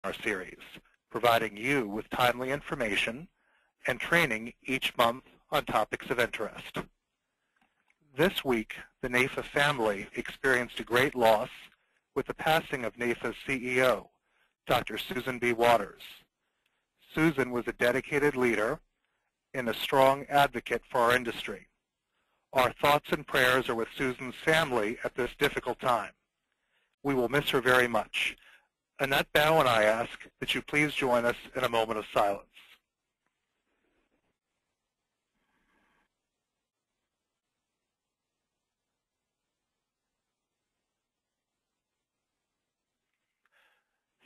webinar series, providing you with timely information and training each month on topics of interest. This week, the NAIFA family experienced a great loss with the passing of NAIFA's CEO, Dr. Susan B. Waters. Susan was a dedicated leader and a strong advocate for our industry. Our thoughts and prayers are with Susan's family at this difficult time. We will miss her very much. Annette Bow and I ask that you please join us in a moment of silence.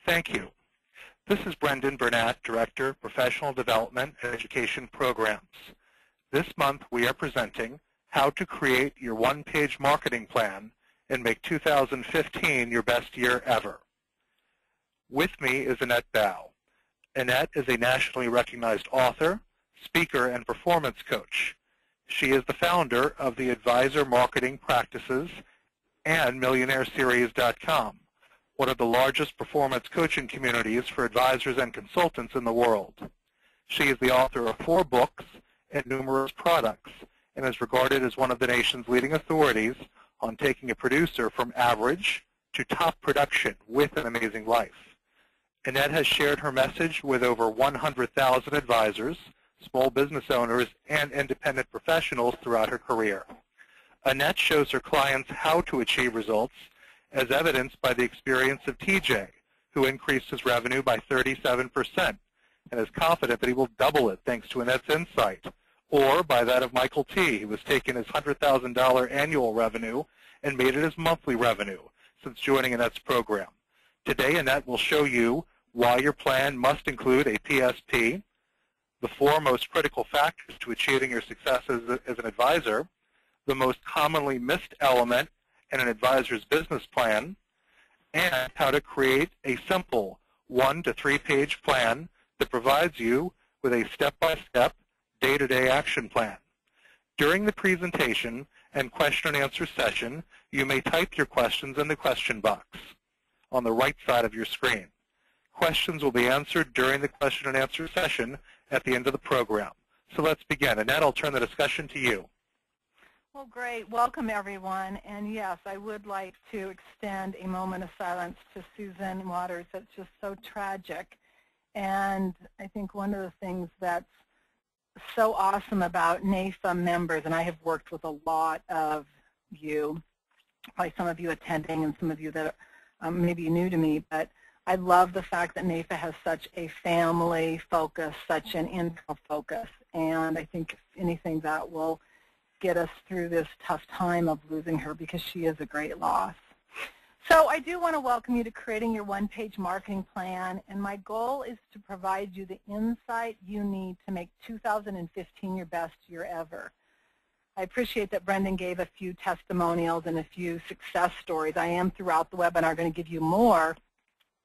Thank you. This is Brendan Burnett, Director, Professional Development and Education Programs. This month we are presenting how to create your one-page marketing plan and make 2015 your best year ever. With me is Annette Bow. Annette is a nationally recognized author, speaker, and performance coach. She is the founder of the Advisor Marketing Practices and MillionaireSeries.com, one of the largest performance coaching communities for advisors and consultants in the world. She is the author of 4 books and numerous products and is regarded as one of the nation's leading authorities on taking a producer from average to top production with an amazing life. Annette has shared her message with over 100,000 advisors, small business owners, and independent professionals throughout her career. Annette shows her clients how to achieve results, as evidenced by the experience of TJ, who increased his revenue by 37% and is confident that he will double it thanks to Annette's insight, or by that of Michael T., who has taken his $100,000 annual revenue and made it his monthly revenue since joining Annette's program. Today, Annette will show you why your plan must include a PSP, the 4 most critical factors to achieving your success as an advisor, the most commonly missed element in an advisor's business plan, and how to create a simple 1- to 3-page plan that provides you with a step-by-step, day-to-day action plan. During the presentation and question and answer session, you may type your questions in the question box on the right side of your screen. Questions will be answered during the question and answer session at the end of the program. So let's begin. Annette, I'll turn the discussion to you. Well, great. Welcome, everyone. And yes, I would like to extend a moment of silence to Susan Waters. That's just so tragic. And I think one of the things that's so awesome about NAIFA members, and I have worked with a lot of you, probably some of you attending and some of you that are maybe new to me, but I love the fact that NAIFA has such a family focus, such an internal focus. And I think, if anything, that will get us through this tough time of losing her, because she is a great loss. So I do want to welcome you to creating your one-page marketing plan, and my goal is to provide you the insight you need to make 2015 your best year ever. I appreciate that Brendan gave a few testimonials and a few success stories. I am, throughout the webinar, going to give you more.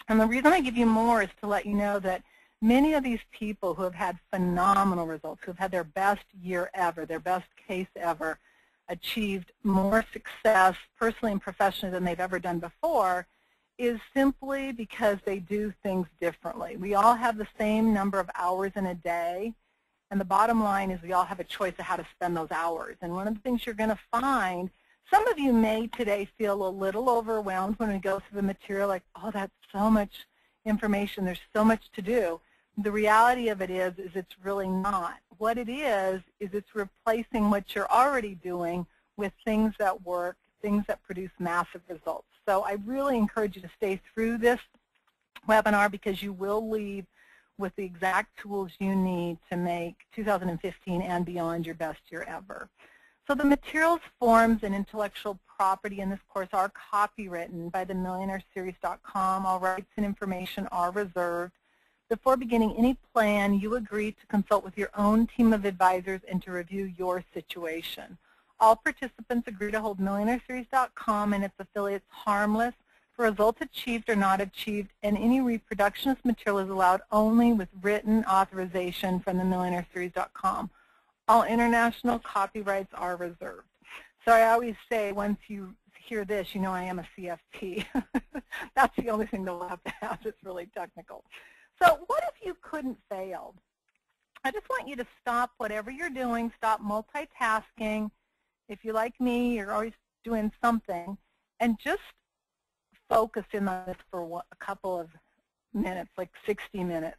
And the reason I give you more is to let you know that many of these people who have had phenomenal results, who have had their best year ever, their best case ever, achieved more success personally and professionally than they've ever done before, is simply because they do things differently. We all have the same number of hours in a day, and the bottom line is we all have a choice of how to spend those hours. And one of the things you're going to find, some of you may today feel a little overwhelmed when we go through the material, like, oh, that's so much information, there's so much to do. The reality of it is it's really not. What it is it's replacing what you're already doing with things that work, things that produce massive results. So I really encourage you to stay through this webinar, because you will leave with the exact tools you need to make 2015 and beyond your best year ever. So the materials, forms, and intellectual property in this course are copywritten by the MillionaireSeries.com. All rights and information are reserved. Before beginning any plan, you agree to consult with your own team of advisors and to review your situation. All participants agree to hold MillionaireSeries.com and its affiliates harmless for results achieved or not achieved, and any reproduction of this material is allowed only with written authorization from the MillionaireSeries.com. All international copyrights are reserved. So I always say, once you hear this, you know I am a CFP. That's the only thing they'll have to have that's really technical. So what if you couldn't fail? I just want you to stop whatever you're doing, stop multitasking. If you're like me, you're always doing something, and just focus in on this for a couple of minutes, like 60 minutes.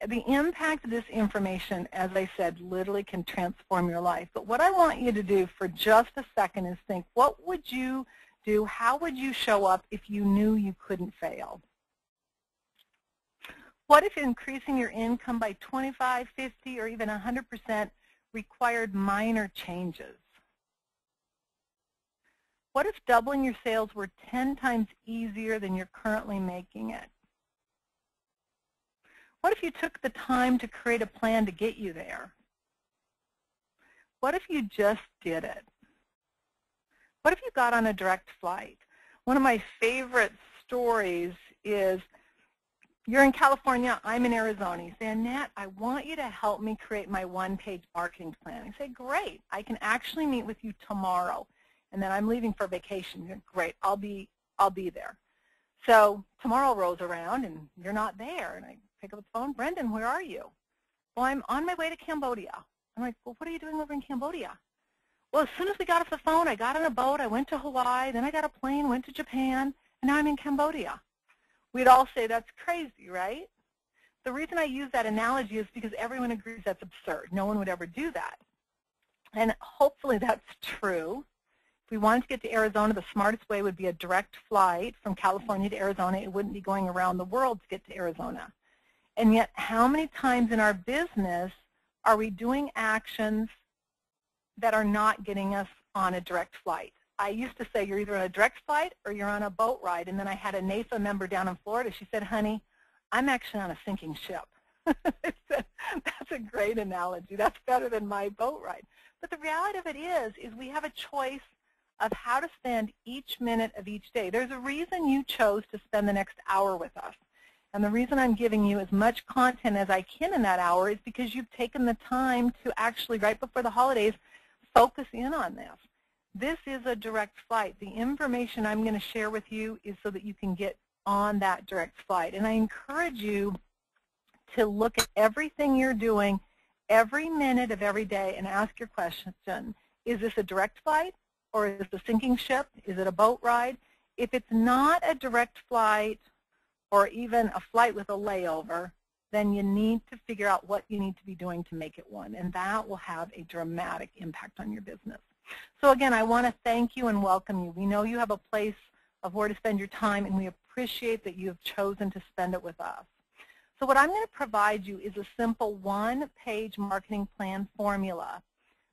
The impact of this information, as I said, literally can transform your life. But what I want you to do for just a second is think, what would you do? How would you show up if you knew you couldn't fail? What if increasing your income by 25, 50, or even 100% required minor changes? What if doubling your sales were 10 times easier than you're currently making it? What if you took the time to create a plan to get you there? What if you just did it? What if you got on a direct flight? One of my favorite stories is, you're in California, I'm in Arizona. You say, Annette, I want you to help me create my one-page marketing plan. I say, great, I can actually meet with you tomorrow. And then I'm leaving for vacation. You're, great, I'll be there. So tomorrow rolls around and you're not there. And I pick up the phone, Brendan, where are you? Well, I'm on my way to Cambodia. I'm like, well, what are you doing over in Cambodia? Well, as soon as we got off the phone, I got on a boat, I went to Hawaii, then I got a plane, went to Japan, and now I'm in Cambodia. We'd all say that's crazy, right? The reason I use that analogy is because everyone agrees that's absurd. No one would ever do that. And hopefully that's true. If we wanted to get to Arizona, the smartest way would be a direct flight from California to Arizona. It wouldn't be going around the world to get to Arizona. And yet, how many times in our business are we doing actions that are not getting us on a direct flight? I used to say you're either on a direct flight or you're on a boat ride. And then I had a NAFA member down in Florida. She said, honey, I'm actually on a sinking ship. That's a great analogy. That's better than my boat ride. But the reality of it is we have a choice of how to spend each minute of each day. There's a reason you chose to spend the next hour with us. And the reason I'm giving you as much content as I can in that hour is because you've taken the time to actually, right before the holidays, focus in on this. This is a direct flight. The information I'm going to share with you is so that you can get on that direct flight. And I encourage you to look at everything you're doing every minute of every day and ask your question, is this a direct flight or is this a sinking ship? Is it a boat ride? If it's not a direct flight or even a flight with a layover, then you need to figure out what you need to be doing to make it one, and that will have a dramatic impact on your business. So again, I want to thank you and welcome you. We know you have a place of where to spend your time, and we appreciate that you have chosen to spend it with us. So what I'm going to provide you is a simple one-page marketing plan formula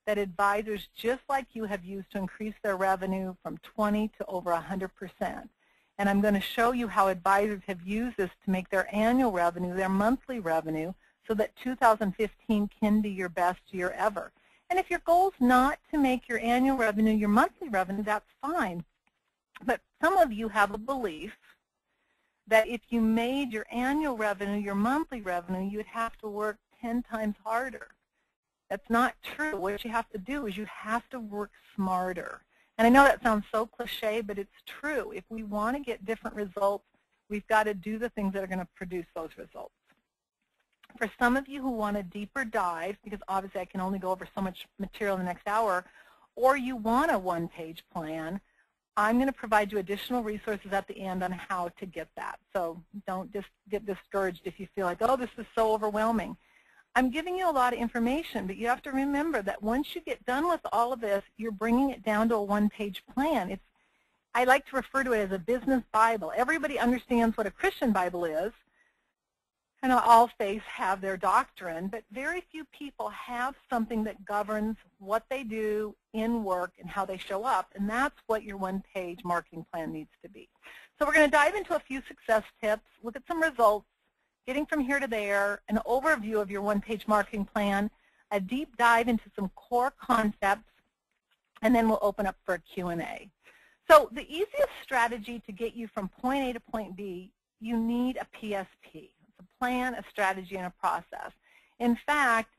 that advisors just like you have used to increase their revenue from 20 to over 100%. And I'm going to show you how advisors have used this to make their annual revenue, their monthly revenue, so that 2015 can be your best year ever. And if your goal is not to make your annual revenue your monthly revenue, that's fine. But some of you have a belief that if you made your annual revenue your monthly revenue, you would have to work 10 times harder. That's not true. What you have to do is you have to work smarter. And I know that sounds so cliche, but it's true. If we want to get different results, we've got to do the things that are going to produce those results. For some of you who want a deeper dive, because obviously I can only go over so much material in the next hour, or you want a one-page plan, I'm going to provide you additional resources at the end on how to get that. So don't just get discouraged if you feel like, oh, this is so overwhelming. I'm giving you a lot of information, but you have to remember that once you get done with all of this, you're bringing it down to a one-page plan. I like to refer to it as a business Bible. Everybody understands what a Christian Bible is, and all faiths have their doctrine, but very few people have something that governs what they do in work and how they show up, and that's what your one-page marketing plan needs to be. So we're going to dive into a few success tips, look at some results, getting from here to there, an overview of your one-page marketing plan, a deep dive into some core concepts, and then we'll open up for a Q&A. So the easiest strategy to get you from point A to point B, you need a PSP. It's a plan, a strategy, and a process. In fact,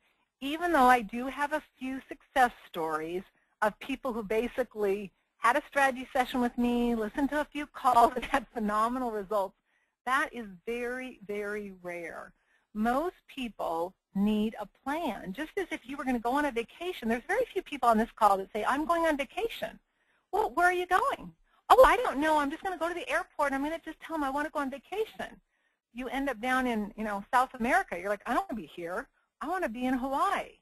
even though I do have a few success stories of people who basically had a strategy session with me, listened to a few calls, and had phenomenal results. That is very, very rare. Most people need a plan. Just as if you were going to go on a vacation, there's very few people on this call that say, I'm going on vacation. Well, where are you going? Oh, I don't know. I'm just going to go to the airport. I'm going to just tell them I want to go on vacation. You end up down in, South America. You're like, I don't want to be here. I want to be in Hawaii.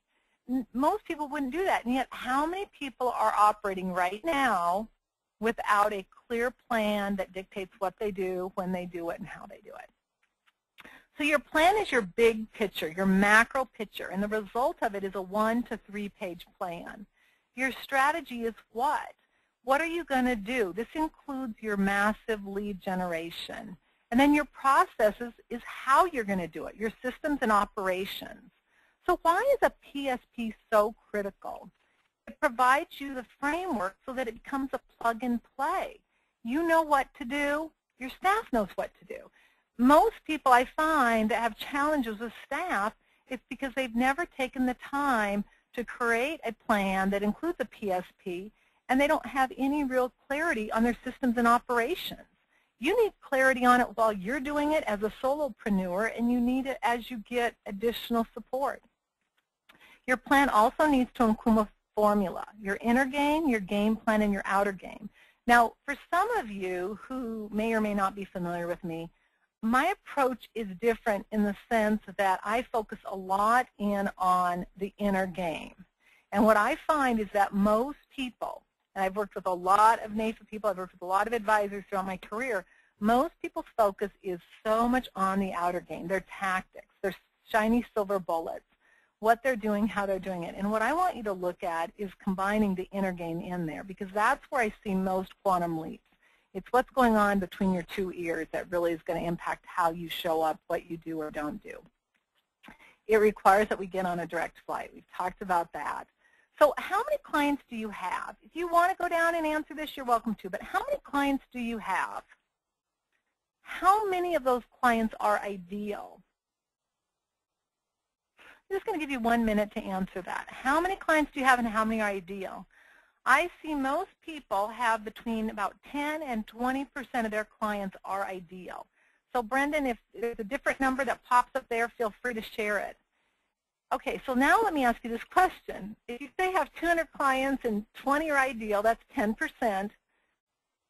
Most people wouldn't do that. And yet, how many people are operating right now without a clear plan that dictates what they do, when they do it, and how they do it? So your plan is your big picture, your macro picture, and the result of it is a 1 to 3 page plan. Your strategy is what? What are you going to do? This includes your massive lead generation. And then your processes is how you're going to do it, your systems and operations. So why is a PSP so critical? It provides you the framework so that it becomes a plug and play. You know what to do. Your staff knows what to do. Most people I find that have challenges with staff, it's because they've never taken the time to create a plan that includes a PSP, and they don't have any real clarity on their systems and operations. You need clarity on it while you're doing it as a solopreneur, and you need it as you get additional support. Your plan also needs to include a formula, your inner game, your game plan, and your outer game. Now, for some of you who may or may not be familiar with me, my approach is different in the sense that I focus a lot in on the inner game. And what I find is that most people, and I've worked with a lot of NAFA people, I've worked with a lot of advisors throughout my career, most people's focus is so much on the outer game, their tactics, their shiny silver bullets, what they're doing, how they're doing it. And what I want you to look at is combining the inner game in there, because that's where I see most quantum leaps. It's what's going on between your two ears that really is going to impact how you show up, what you do or don't do. It requires that we get on a direct flight. We've talked about that. So how many clients do you have? If you want to go down and answer this, you're welcome to, but how many clients do you have? How many of those clients are ideal? I'm just going to give you 1 minute to answer that. How many clients do you have and how many are ideal? I see most people have between about 10 and 20% of their clients are ideal. So Brendan, if there's a different number that pops up there, feel free to share it. Okay, so now let me ask you this question. If you say you have 200 clients and 20 are ideal, that's 10%.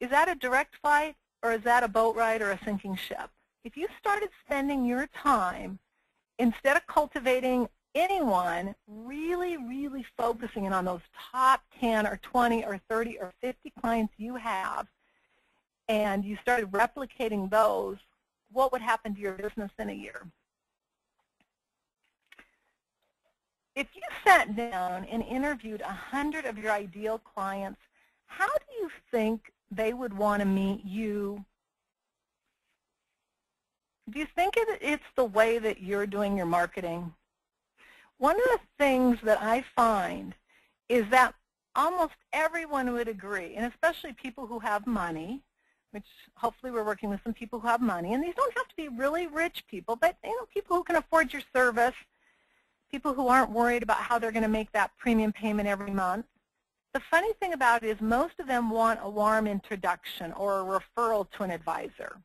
Is that a direct flight or is that a boat ride or a sinking ship? If you started spending your time, instead of cultivating anyone, really, really focusing in on those top 10 or 20 or 30 or 50 clients you have, and you started replicating those, what would happen to your business in a year? If you sat down and interviewed 100 of your ideal clients, how do you think they would want to meet you? Do you think it's the way that you're doing your marketing? One of the things that I find is that almost everyone would agree, and especially people who have money, which hopefully we're working with some people who have money, and these don't have to be really rich people, but people who can afford your service, people who aren't worried about how they're going to make that premium payment every month. The funny thing about it is most of them want a warm introduction or a referral to an advisor.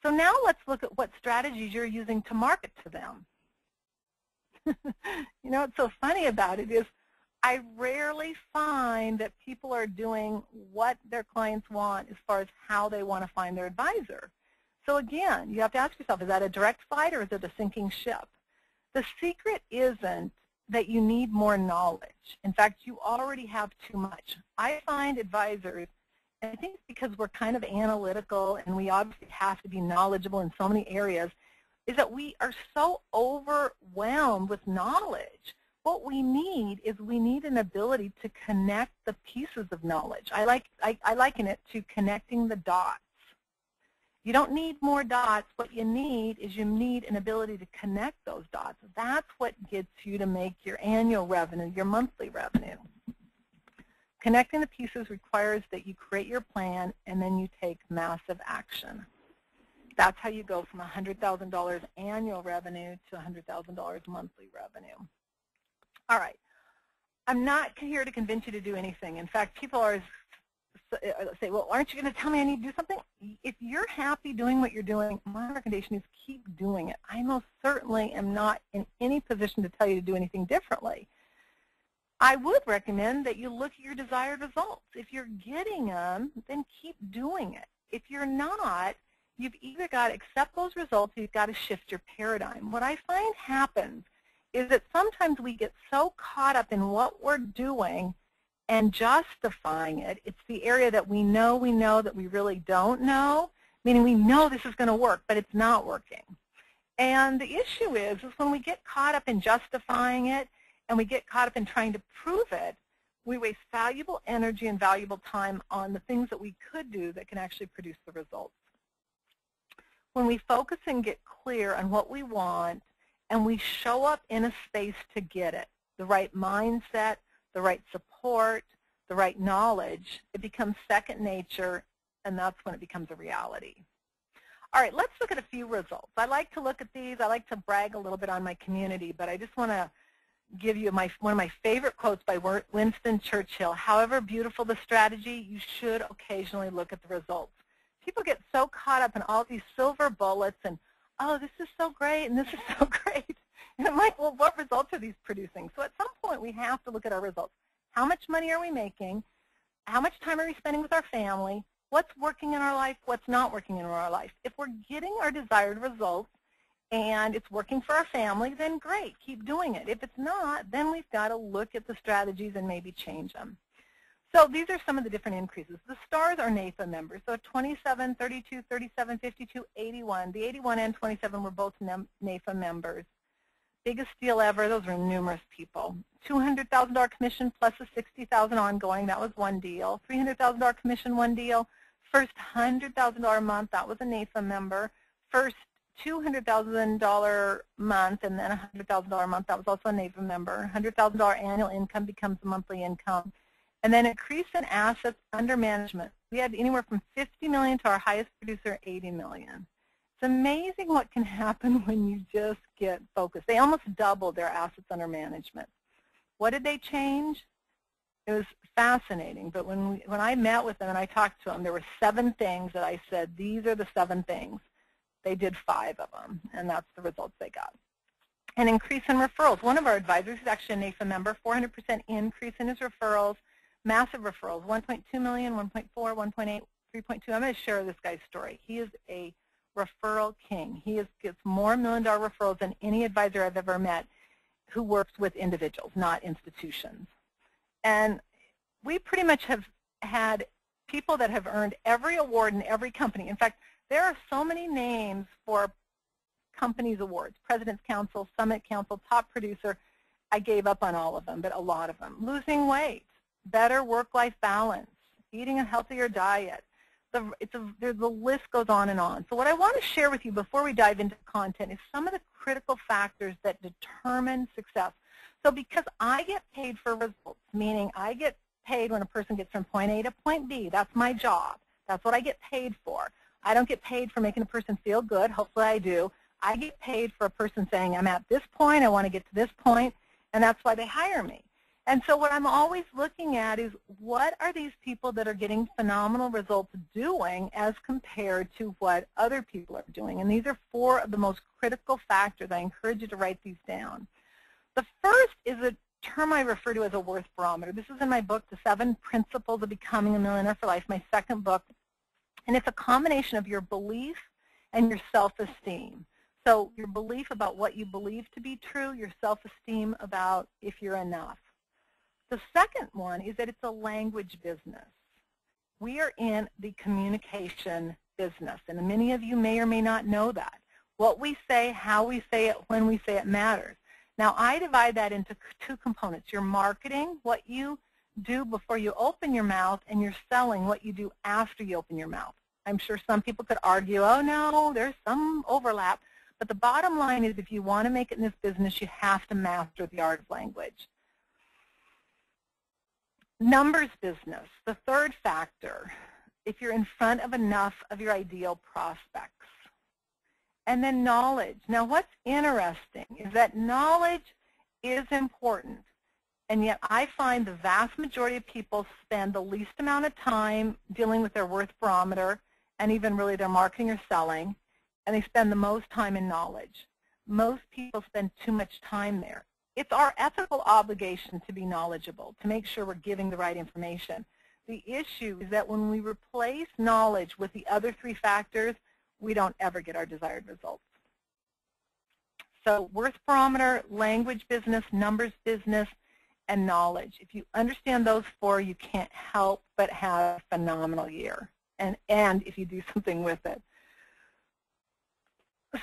So now let's look at what strategies you're using to market to them. What's so funny about it is I rarely find that people are doing what their clients want as far as how they want to find their advisor. So again, you have to ask yourself, is that a direct flight or is it a sinking ship? The secret isn't that you need more knowledge. In fact, you already have too much. I find advisors, and I think it's because we're kind of analytical and we obviously have to be knowledgeable in so many areas, is that we are so overwhelmed with knowledge. What we need is an ability to connect the pieces of knowledge. I liken it to connecting the dots. You don't need more dots. What you need is an ability to connect those dots. That's what gets you to make your annual revenue, your monthly revenue. Connecting the pieces requires that you create your plan and then you take massive action. That's how you go from $100,000 annual revenue to $100,000 monthly revenue. All right. I'm not here to convince you to do anything. In fact, people are say, well, aren't you going to tell me I need to do something? If you're happy doing what you're doing, my recommendation is keep doing it. I most certainly am not in any position to tell you to do anything differently. I would recommend that you look at your desired results. If you're getting them, then keep doing it. If you're not, you've either got to accept those results or you've got to shift your paradigm. What I find happens is that sometimes we get so caught up in what we're doing and justifying it. It's the area that we know that we really don't know, meaning we know this is going to work, but it's not working. And the issue is when we get caught up in justifying it and we get caught up in trying to prove it, we waste valuable energy and valuable time on the things that we could do that can actually produce the results. When we focus and get clear on what we want and we show up in a space to get it, the right mindset, the right support, the right knowledge, it becomes second nature, and that's when it becomes a reality. All right, let's look at a few results. I like to look at these. I like to brag a little bit on my community, but I just want to give you one of my favorite quotes by Winston Churchill. However beautiful the strategy, you should occasionally look at the results. People get so caught up in all these silver bullets and, oh, this is so great and this is so great. And I'm like, well, what results are these producing? So at some point we have to look at our results. How much money are we making? How much time are we spending with our family? What's working in our life? What's not working in our life? If we're getting our desired results and it's working for our family, then great, keep doing it. If it's not, then we've got to look at the strategies and maybe change them. So these are some of the different increases. The stars are NAFA members. So 27, 32, 37, 52, 81. The 81 and 27 were both NAFA members. Biggest deal ever, those were numerous people. $200,000 commission plus a $60,000 ongoing, that was one deal. $300,000 commission, one deal. First $100,000 month, that was a NAFA member. First $200,000 month and then a $100,000 month, that was also a NAFA member. $100,000 annual income becomes a monthly income. And then increase in assets under management. We had anywhere from $50 million to our highest producer, $80 million. It's amazing what can happen when you just get focused. They almost doubled their assets under management. What did they change? It was fascinating. But when I met with them and I talked to them, there were 7 things that I said, these are the 7 things. They did 5 of them, and that's the results they got. An increase in referrals. One of our advisors is actually a NAFA member, 400% increase in his referrals. Massive referrals, 1.2 million, 1.4, 1.8, 3.2. I'm going to share this guy's story. He is a referral king. He gets more million-dollar referrals than any advisor I've ever met who works with individuals, not institutions. And we pretty much have had people that have earned every award in every company. In fact, there are so many names for companies' awards, President's Council, Summit Council, Top Producer. I gave up on all of them, but a lot of them. Losing weight, better work-life balance, eating a healthier diet. The list goes on and on. So what I want to share with you before we dive into content is some of the critical factors that determine success. So because I get paid for results, meaning I get paid when a person gets from point A to point B, that's my job. That's what I get paid for. I don't get paid for making a person feel good. Hopefully I do. I get paid for a person saying, I'm at this point, I want to get to this point, and that's why they hire me. And so what I'm always looking at is what are these people that are getting phenomenal results doing as compared to what other people are doing. And these are 4 of the most critical factors. I encourage you to write these down. The first is a term I refer to as a worth barometer. This is in my book, The 7 Principles of Becoming a Millionaire for Life, my second book. And it's a combination of your belief and your self-esteem. So your belief about what you believe to be true, your self-esteem about if you're enough. The second one is that it's a language business. We are in the communication business, and many of you may or may not know that. What we say, how we say it, when we say it matters. Now, I divide that into 2 components. Your marketing, what you do before you open your mouth, and your selling, what you do after you open your mouth. I'm sure some people could argue, oh, no, there's some overlap. But the bottom line is if you want to make it in this business, you have to master the art of language. Numbers business, the third factor, if you're in front of enough of your ideal prospects. And then knowledge. Now what's interesting is that knowledge is important. And yet I find the vast majority of people spend the least amount of time dealing with their worth barometer and even really their marketing or selling, and they spend the most time in knowledge. Most people spend too much time there. It's our ethical obligation to be knowledgeable, to make sure we're giving the right information. The issue is that when we replace knowledge with the other three factors, we don't ever get our desired results. So worth barometer, language business, numbers business, and knowledge. If you understand those four, you can't help but have a phenomenal year, and if you do something with it.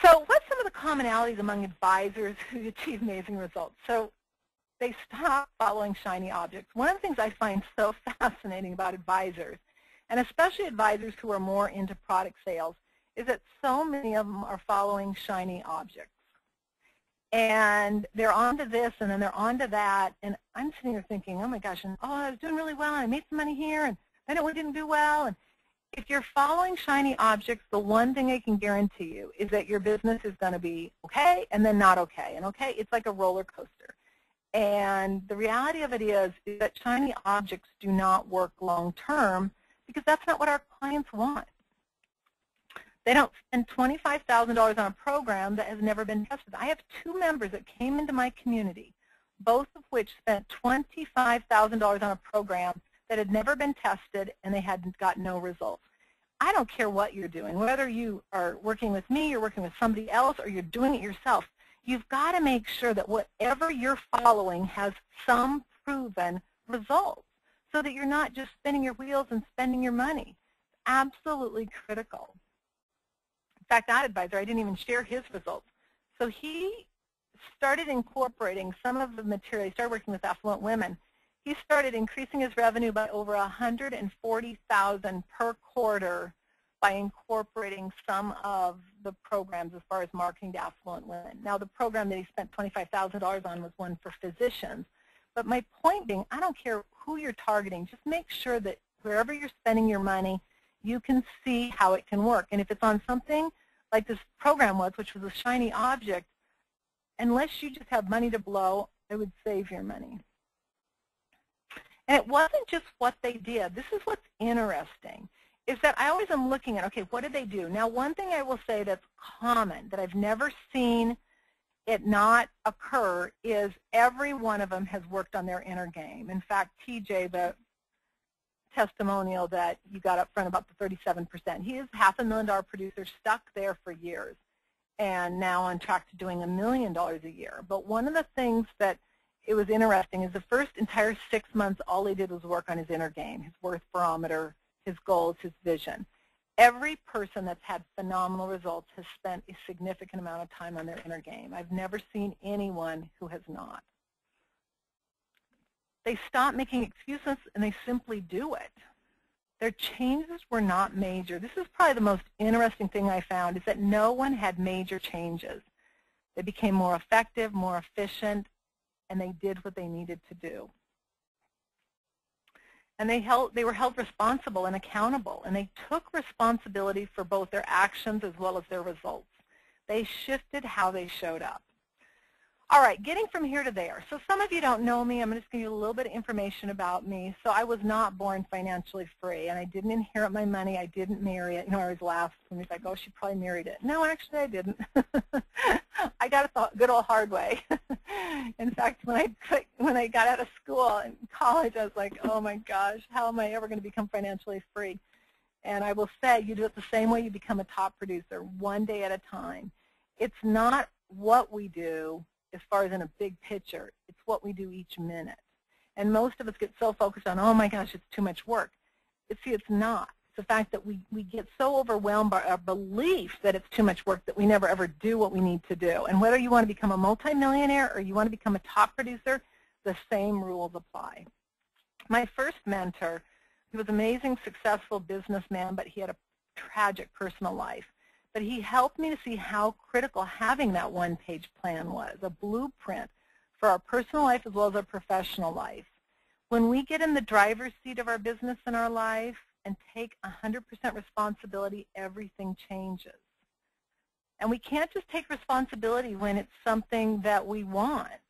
So what's some of the commonalities among advisors who achieve amazing results? So they stop following shiny objects. One of the things I find so fascinating about advisors, and especially advisors who are more into product sales, is that so many of them are following shiny objects. And they're on to this, and then they're on to that, and I'm sitting here thinking, oh my gosh, and oh, I was doing really well, and I made some money here, and then it didn't do well. And if you're following shiny objects, the one thing I can guarantee you is that your business is going to be okay and then not okay. And okay, it's like a roller coaster. And the reality of it is that shiny objects do not work long term because that's not what our clients want. They don't spend $25,000 on a program that has never been tested. I have 2 members that came into my community, both of which spent $25,000 on a program that had never been tested, and they had got no results. I don't care what you're doing, whether you are working with me, you're working with somebody else, or you're doing it yourself. You've got to make sure that whatever you're following has some proven results so that you're not just spinning your wheels and spending your money. Absolutely critical. In fact, that advisor, I didn't even share his results. So he started incorporating some of the material. He started working with affluent women. He started increasing his revenue by over $140,000 per quarter by incorporating some of the programs as far as marketing to affluent women. Now, the program that he spent $25,000 on was one for physicians. But my point being, I don't care who you're targeting. Just make sure that wherever you're spending your money, you can see how it can work. And if it's on something like this program was, which was a shiny object, unless you just have money to blow, I would save your money. And it wasn't just what they did. This is what's interesting, is that I always am looking at, okay, what did they do? Now, one thing I will say that's common, that I've never seen it not occur, is every one of them has worked on their inner game. In fact, TJ, the testimonial that you got up front about the 37%, he is $500,000 producer, stuck there for years, and now on track to doing $1 million a year. But one of the things that it was interesting is the first entire 6 months, all he did was work on his inner game, his worth barometer, his goals, his vision. Every person that's had phenomenal results has spent a significant amount of time on their inner game. I've never seen anyone who has not. They stop making excuses and they simply do it. Their changes were not major. This is probably the most interesting thing I found, is that no one had major changes. They became more effective, more efficient, and they did what they needed to do. And they were held responsible and accountable, and they took responsibility for both their actions as well as their results. They shifted how they showed up. All right, getting from here to there. So some of you don't know me. I'm just going to give you a little bit of information about me. So I was not born financially free, and I didn't inherit my money. I didn't marry it. You know, I always laugh when he's like, oh, she probably married it. No, actually, I didn't. I got it the good old hard way. In fact, when I got out of school and college, I was like, oh, my gosh, how am I ever going to become financially free? And I will say, you do it the same way you become a top producer, one day at a time. It's not what we do as far as in a big picture, it's what we do each minute. And most of us get so focused on, oh my gosh, it's too much work. But see, it's not. It's the fact that we get so overwhelmed by our belief that it's too much work that we never ever do what we need to do. And whether you want to become a multimillionaire or you want to become a top producer, the same rules apply. My first mentor, he was an amazing, successful businessman, but he had a tragic personal life. But he helped me to see how critical having that one-page plan was, a blueprint for our personal life as well as our professional life. When we get in the driver's seat of our business and our life and take 100% responsibility, everything changes. And we can't just take responsibility when it's something that we want.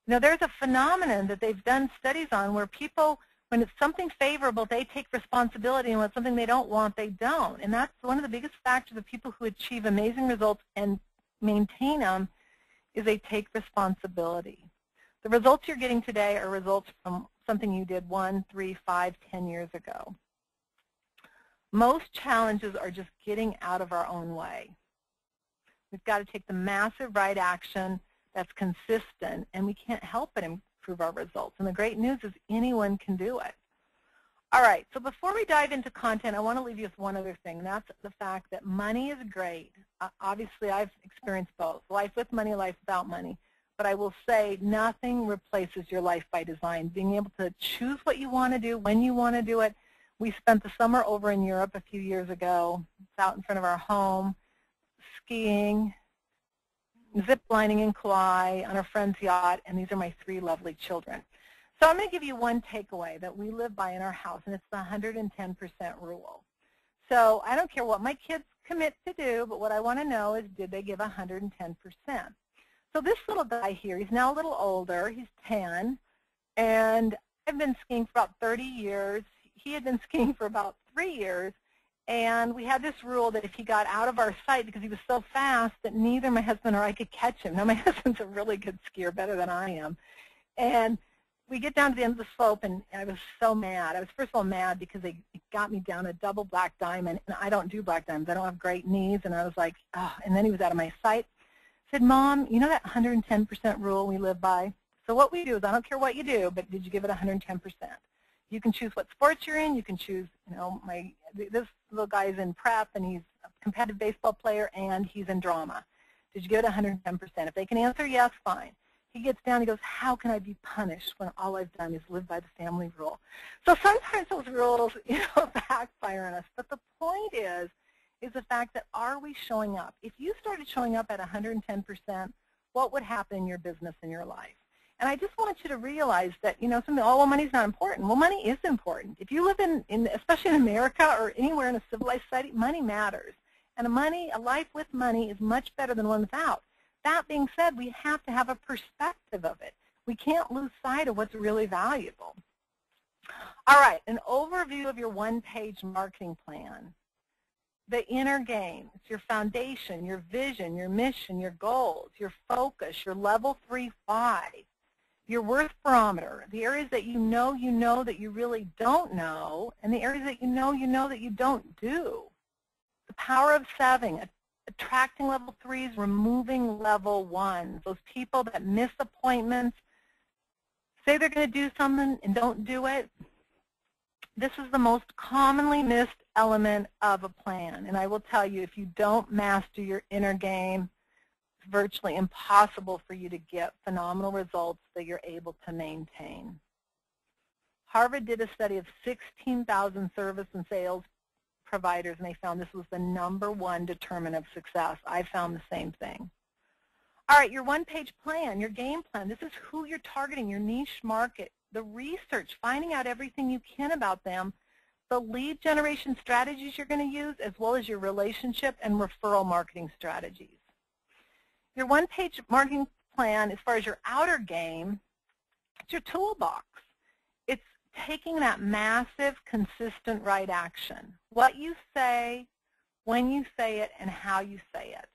You know, there's a phenomenon that they've done studies on where people, when it's something favorable, they take responsibility, and when it's something they don't want, they don't. And that's one of the biggest factors of people who achieve amazing results and maintain them is they take responsibility. The results you're getting today are results from something you did 1, 3, 5, 10 years ago. Most challenges are just getting out of our own way. We've got to take the massive right action that's consistent, and we can't help but improve our results. And the great news is anyone can do it. All right, so before we dive into content, I want to leave you with one other thing. And that's the fact that money is great. Obviously, I've experienced both, life with money, life without money. But I will say nothing replaces your life by design. Being able to choose what you want to do, when you want to do it. We spent the summer over in Europe a few years ago. It's out in front of our home, skiing, zip lining in Kauai on a friend's yacht, and these are my 3 lovely children. So I'm going to give you one takeaway that we live by in our house, and it's the 110% rule. So I don't care what my kids commit to do, but what I want to know is, did they give 110%? So this little guy here, he's now a little older. He's 10, and I've been skiing for about 30 years. He had been skiing for about 3 years, and we had this rule that if he got out of our sight because he was so fast that neither my husband or I could catch him. Now, my husband's a really good skier, better than I am. And we get down to the end of the slope, and I was so mad. I was first of all mad because they got me down a double black diamond, and I don't do black diamonds. I don't have great knees, and I was like, oh, and then he was out of my sight. I said, Mom, you know that 110% rule we live by? So what we do is, I don't care what you do, but did you give it 110%? You can choose what sports you're in. You can choose, you know, this little guy is in prep, and he's a competitive baseball player, and he's in drama. Did you give it 110%? If they can answer yes, fine. He gets down, he goes, how can I be punished when all I've done is live by the family rule? So sometimes those rules, you know, backfire on us. But the point is the fact that, are we showing up? If you started showing up at 110%, what would happen in your business and your life? And I just want you to realize that, you know, something, oh, well, money's not important. Well, money is important. If you live in especially in America or anywhere in a civilized society, money matters. And a life with money is much better than one without. That being said, we have to have a perspective of it. We can't lose sight of what's really valuable. All right, an overview of your one-page marketing plan. The inner game, it's your foundation, your vision, your mission, your goals, your focus, your level 3 why, your worth barometer, the areas that you know that you really don't know, and the areas that you know that you don't do. The power of 7, attracting level 3s, removing level 1s, those people that miss appointments, say they're going to do something and don't do it. This is the most commonly missed element of a plan. And I will tell you, if you don't master your inner game, it's virtually impossible for you to get phenomenal results that you're able to maintain. Harvard did a study of 16,000 service and sales providers, and they found this was the #1 determinant of success. I found the same thing. All right, your one-page plan, your game plan. This is who you're targeting, your niche market, the research, finding out everything you can about them, the lead generation strategies you're going to use, as well as your relationship and referral marketing strategies. Your one-page marketing plan, as far as your outer game, it's your toolbox. It's taking that massive, consistent right action. What you say, when you say it, and how you say it.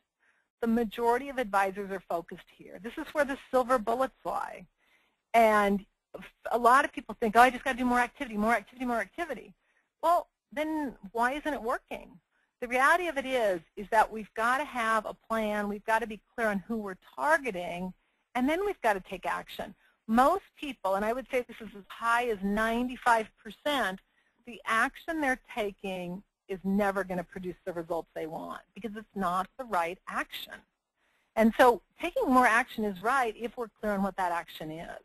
The majority of advisors are focused here. This is where the silver bullets lie. And a lot of people think, oh, I just got to do more activity, more activity, more activity. Well, then why isn't it working? The reality of it is that we've got to have a plan. We've got to be clear on who we're targeting, and then we've got to take action. Most people, and I would say this is as high as 95%, the action they're taking is never going to produce the results they want because it's not the right action. And so taking more action is right if we're clear on what that action is.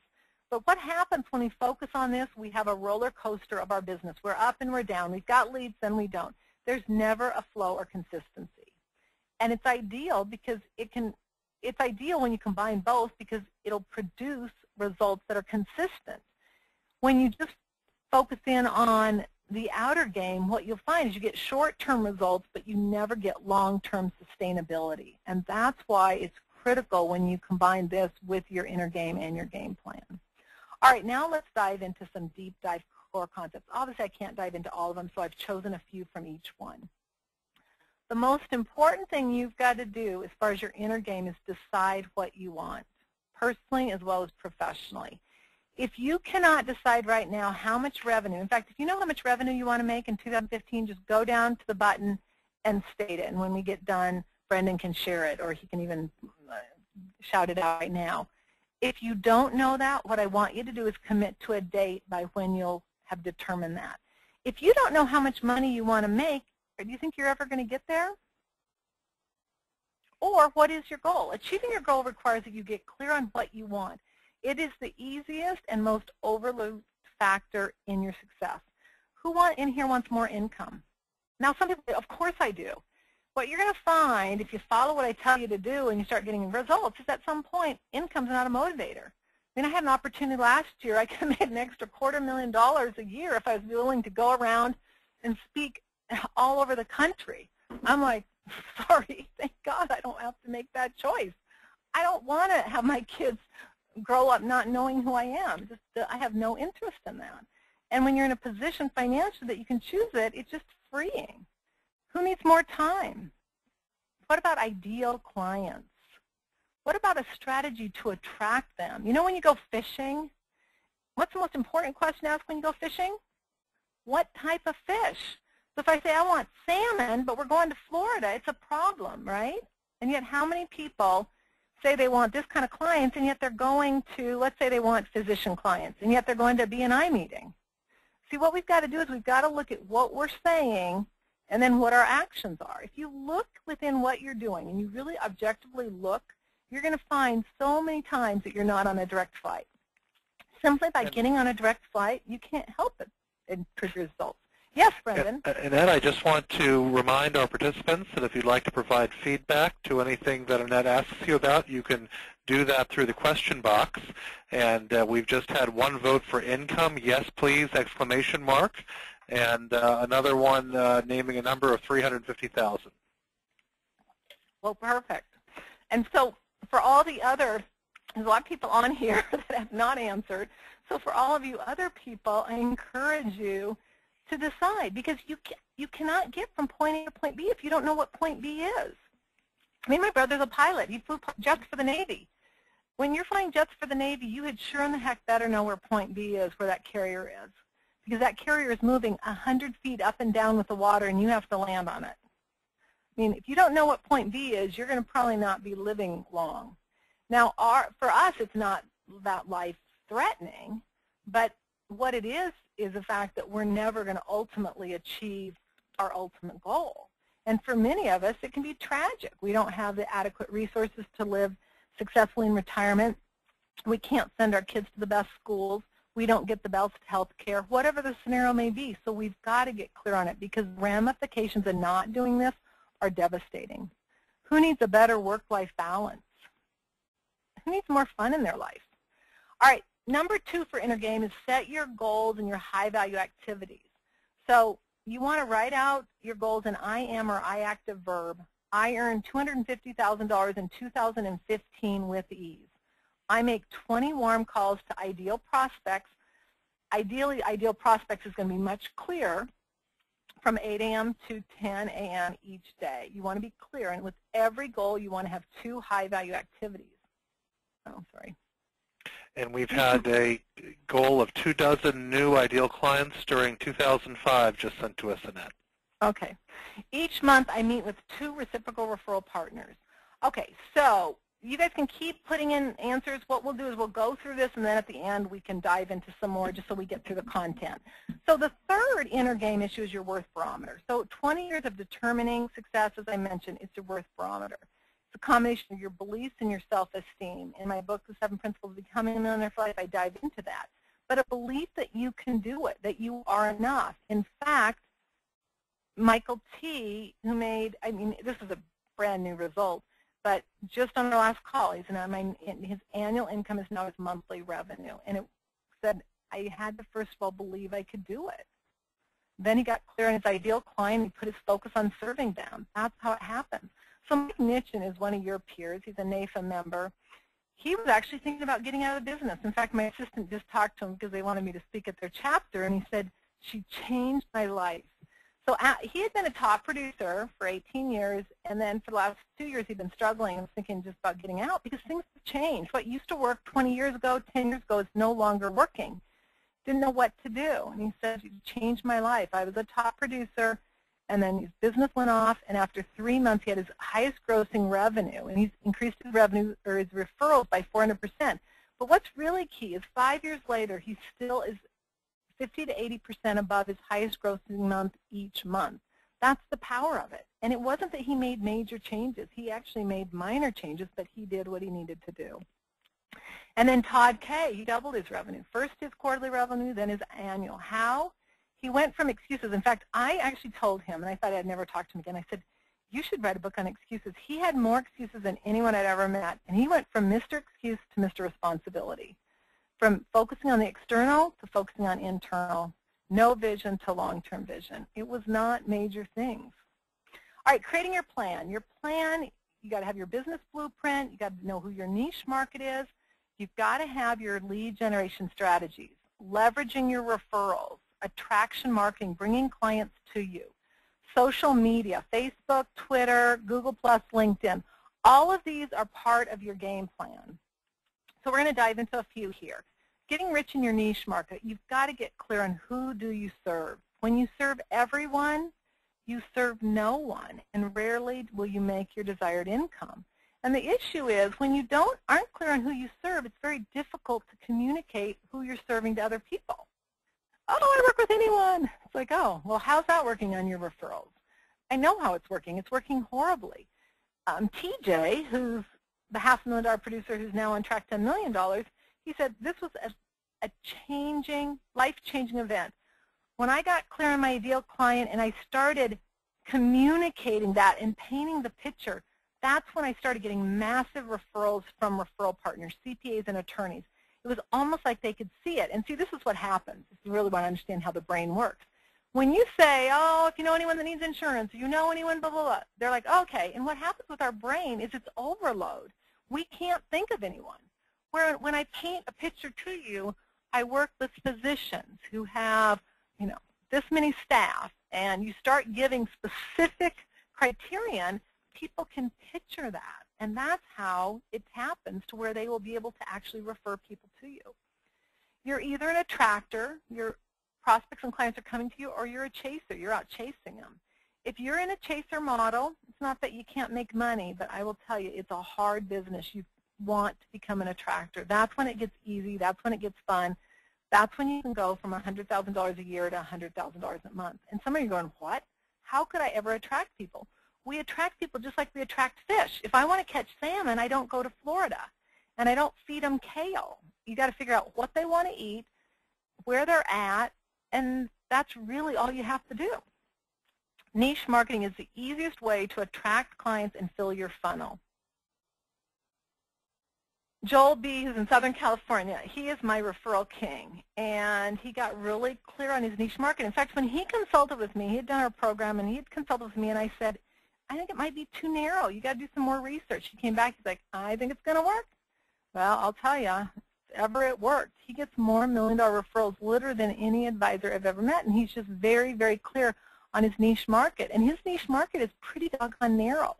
But what happens when we focus on this? We have a roller coaster of our business. We're up and we're down. We've got leads, then we don't. There's never a flow or consistency. And it's ideal because it's ideal when you combine both because it'll produce results that are consistent. When you just focus in on the outer game, what you'll find is you get short-term results, but you never get long-term sustainability. And that's why it's critical when you combine this with your inner game and your game plan. All right, now let's dive into some deep dive core concepts. Obviously, I can't dive into all of them, so I've chosen a few from each one. The most important thing you've got to do as far as your inner game is decide what you want, personally as well as professionally. If you cannot decide right now how much revenue, in fact, if you know how much revenue you want to make in 2015, just go down to the button and state it. And when we get done, Brendan can share it, or he can even shout it out right now. If you don't know that, what I want you to do is commit to a date by when you'll have determined that. If you don't know how much money you want to make, do you think you're ever going to get there? Or what is your goal? Achieving your goal requires that you get clear on what you want. It is the easiest and most overlooked factor in your success. Who in here wants more income? Now, some people say, of course I do. What you're going to find if you follow what I tell you to do and you start getting results is at some point, income's not a motivator. I mean, I had an opportunity last year. I could have made an extra $250,000 a year if I was willing to go around and speak all over the country. I'm like, sorry, thank God I don't have to make that choice. I don't want to have my kids grow up not knowing who I am. I have no interest in that. And when you're in a position financially that you can choose it, it's just freeing. Who needs more time? What about ideal clients? What about a strategy to attract them? You know, when you go fishing, what's the most important question to ask when you go fishing? What type of fish? So if I say I want salmon, but we're going to Florida, it's a problem, right? And yet how many people say they want this kind of clients, and yet they're going to, let's say they want physician clients, and yet they're going to a B&I meeting? See, what we've got to do is we've got to look at what we're saying and then what our actions are. If you look within what you're doing and you really objectively look, you're going to find so many times that you're not on a direct flight. Simply by getting on a direct flight, you can't help it improve your results. Yes, Brendan? And Ed, I just want to remind our participants that if you'd like to provide feedback to anything that Annette asks you about, you can do that through the question box. And we've just had one vote for income, yes please, exclamation mark, and another one naming a number of 350,000. Well, perfect. And so for all the other, there's a lot of people on here that have not answered. So for all of you other people, I encourage you to decide, because you cannot get from point A to point B if you don't know what point B is. I mean, my brother's a pilot. He flew jets for the Navy. When you're flying jets for the Navy, you had sure in the heck better know where point B is, where that carrier is, because that carrier is moving 100 feet up and down with the water, and you have to land on it. I mean, if you don't know what point B is, you're going to probably not be living long. Now, for us, it's not that life-threatening, but what it is the fact that we're never going to ultimately achieve our ultimate goal. And for many of us, it can be tragic. We don't have the adequate resources to live successfully in retirement. We can't send our kids to the best schools. We don't get the best health care, whatever the scenario may be. So we've got to get clear on it, because ramifications of not doing this are devastating. Who needs a better work-life balance? Who needs more fun in their life? All right. Number 2 for inner game is set your goals and your high-value activities. So you want to write out your goals in I am or I active verb. I earned $250,000 in 2015 with ease. I make 20 warm calls to ideal prospects. Ideally, ideal prospects is going to be much clearer from 8 a.m. to 10 a.m. each day. You want to be clear, and with every goal, you want to have 2 high-value activities. Oh, sorry. And we've had a goal of 24 new ideal clients during 2005 just sent to us, Annette. Okay. Each month I meet with 2 reciprocal referral partners. Okay, so you guys can keep putting in answers. What we'll do is we'll go through this, and then at the end we can dive into some more just so we get through the content. So the third inner game issue is your worth barometer. So 20 years of determining success, as I mentioned, is your worth barometer. It's a combination of your beliefs and your self-esteem. In my book, The 7 Principles of Becoming a Millionaire for Life, I dive into that. But a belief that you can do it, that you are enough. In fact, Michael T., who made, I mean, this is a brand new result, but just on our last call, his annual income is now his monthly revenue. And it said, I had to first of all believe I could do it. Then he got clear on his ideal client. He put his focus on serving them. That's how it happens. So Mike Nitchin is one of your peers. He's a NAFA member. He was actually thinking about getting out of the business. In fact, my assistant just talked to him because they wanted me to speak at their chapter, and he said, she changed my life. So he had been a top producer for 18 years, and then for the last 2 years he'd been struggling and thinking just about getting out because things have changed. What used to work 20 years ago, 10 years ago is no longer working. Didn't know what to do. And he said, you changed my life. I was a top producer, and then his business went off, and after 3 months he had his highest grossing revenue, and he's increased his revenue or his referrals by 400%. But what's really key is 5 years later he still is 50 to 80% above his highest grossing month each month. That's the power of it. And it wasn't that he made major changes. He actually made minor changes, but he did what he needed to do. And then Todd Kay, he doubled his revenue. First his quarterly revenue, then his annual. How? He went from excuses. In fact, I actually told him, and I thought I'd never talk to him again, I said, you should write a book on excuses. He had more excuses than anyone I'd ever met. And he went from Mr. Excuse to Mr. Responsibility. From focusing on the external to focusing on internal, no vision to long-term vision. It was not major things. All right, creating your plan. Your plan, you got to have your business blueprint. You got to know who your niche market is. You've got to have your lead generation strategies, leveraging your referrals, attraction marketing, bringing clients to you, social media, Facebook, Twitter, Google+, LinkedIn. All of these are part of your game plan. So we're going to dive into a few here. Getting rich in your niche market, you've got to get clear on who do you serve. When you serve everyone, you serve no one, and rarely will you make your desired income. And the issue is when you aren't clear on who you serve, it's very difficult to communicate who you're serving to other people. Oh, I work with anyone. It's like, oh, well, how's that working on your referrals? I know how it's working. It's working horribly. TJ, who's the $500,000 producer who's now on track to $1 million, he said this was a changing, life-changing event. When I got clear on my ideal client and I started communicating that and painting the picture, that's when I started getting massive referrals from referral partners, CPAs and attorneys. It was almost like they could see it. And see, this is what happens if you really want to understand how the brain works. When you say, oh, if you know anyone that needs insurance, you know anyone, blah, blah, blah, they're like, okay. And what happens with our brain is it's overload. We can't think of anyone. Where when I paint a picture to you, I work with physicians who have, this many staff, and you start giving specific criterion, people can picture that. And that's how it happens to where they will be able to actually refer people to you. You're either an attractor, your prospects and clients are coming to you, or you're a chaser. You're out chasing them. If you're in a chaser model, it's not that you can't make money, but I will tell you, it's a hard business. You want to become an attractor. That's when it gets easy. That's when it gets fun. That's when you can go from $100,000 a year to $100,000 a month. And some of you are going, what? How could I ever attract people? We attract people just like we attract fish. If I want to catch salmon, I don't go to Florida, and I don't feed them kale. You got to figure out what they want to eat, where they're at, and that's really all you have to do. Niche marketing is the easiest way to attract clients and fill your funnel. Joel B., who's in Southern California, he is my referral king, and he got really clear on his niche market. In fact, when he consulted with me, he had done our program, and he had consulted with me, and I said, I think it might be too narrow. You got to do some more research. He came back. He's like, I think it's going to work. Well, I'll tell you, if ever it worked, he gets more million-dollar referrals literally than any advisor I've ever met, and he's just very, very clear on his niche market. And his niche market is pretty doggone narrow.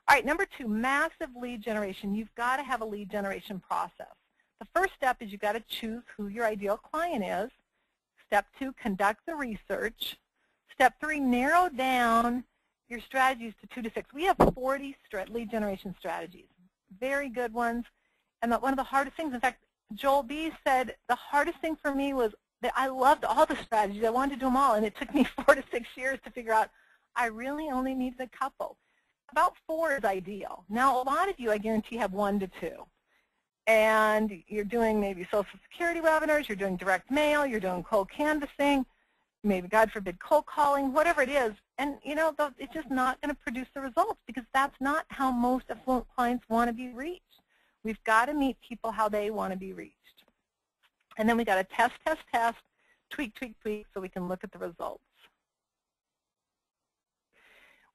All right, number 2, massive lead generation. You've got to have a lead generation process. The first step is you've got to choose who your ideal client is. Step 2, conduct the research. Step 3, narrow down your strategies to 2 to 6. We have 40 lead generation strategies, very good ones. And one of the hardest things, in fact, Joel B. said the hardest thing for me was that I loved all the strategies. I wanted to do them all, and it took me 4 to 6 years to figure out I really only needed a couple. About 4 is ideal. Now, a lot of you, I guarantee, have 1 to 2. And you're doing maybe Social Security webinars, you're doing direct mail, you're doing cold canvassing, maybe, God forbid, cold calling, whatever it is. And, it's just not going to produce the results because that's not how most affluent clients want to be reached. We've got to meet people how they want to be reached. And then we got to test, test, test, tweak, tweak, tweak, so we can look at the results.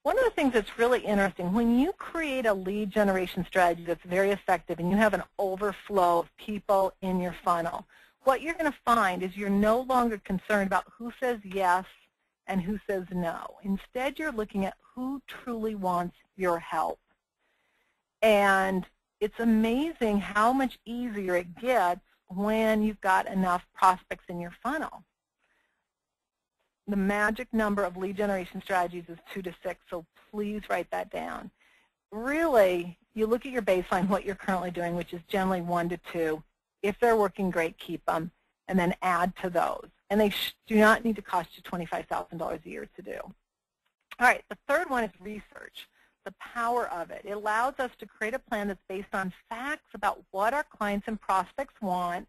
One of the things that's really interesting, when you create a lead generation strategy that's very effective and you have an overflow of people in your funnel, what you're going to find is you're no longer concerned about who says yes and who says no. Instead, you're looking at who truly wants your help. And it's amazing how much easier it gets when you've got enough prospects in your funnel. The magic number of lead generation strategies is 2 to 6, so please write that down. Really, you look at your baseline, what you're currently doing, which is generally 1 to 2. If they're working great, keep them, and then add to those. And they do not need to cost you $25,000 a year to do. All right, the third one is research, the power of it. It allows us to create a plan that's based on facts about what our clients and prospects want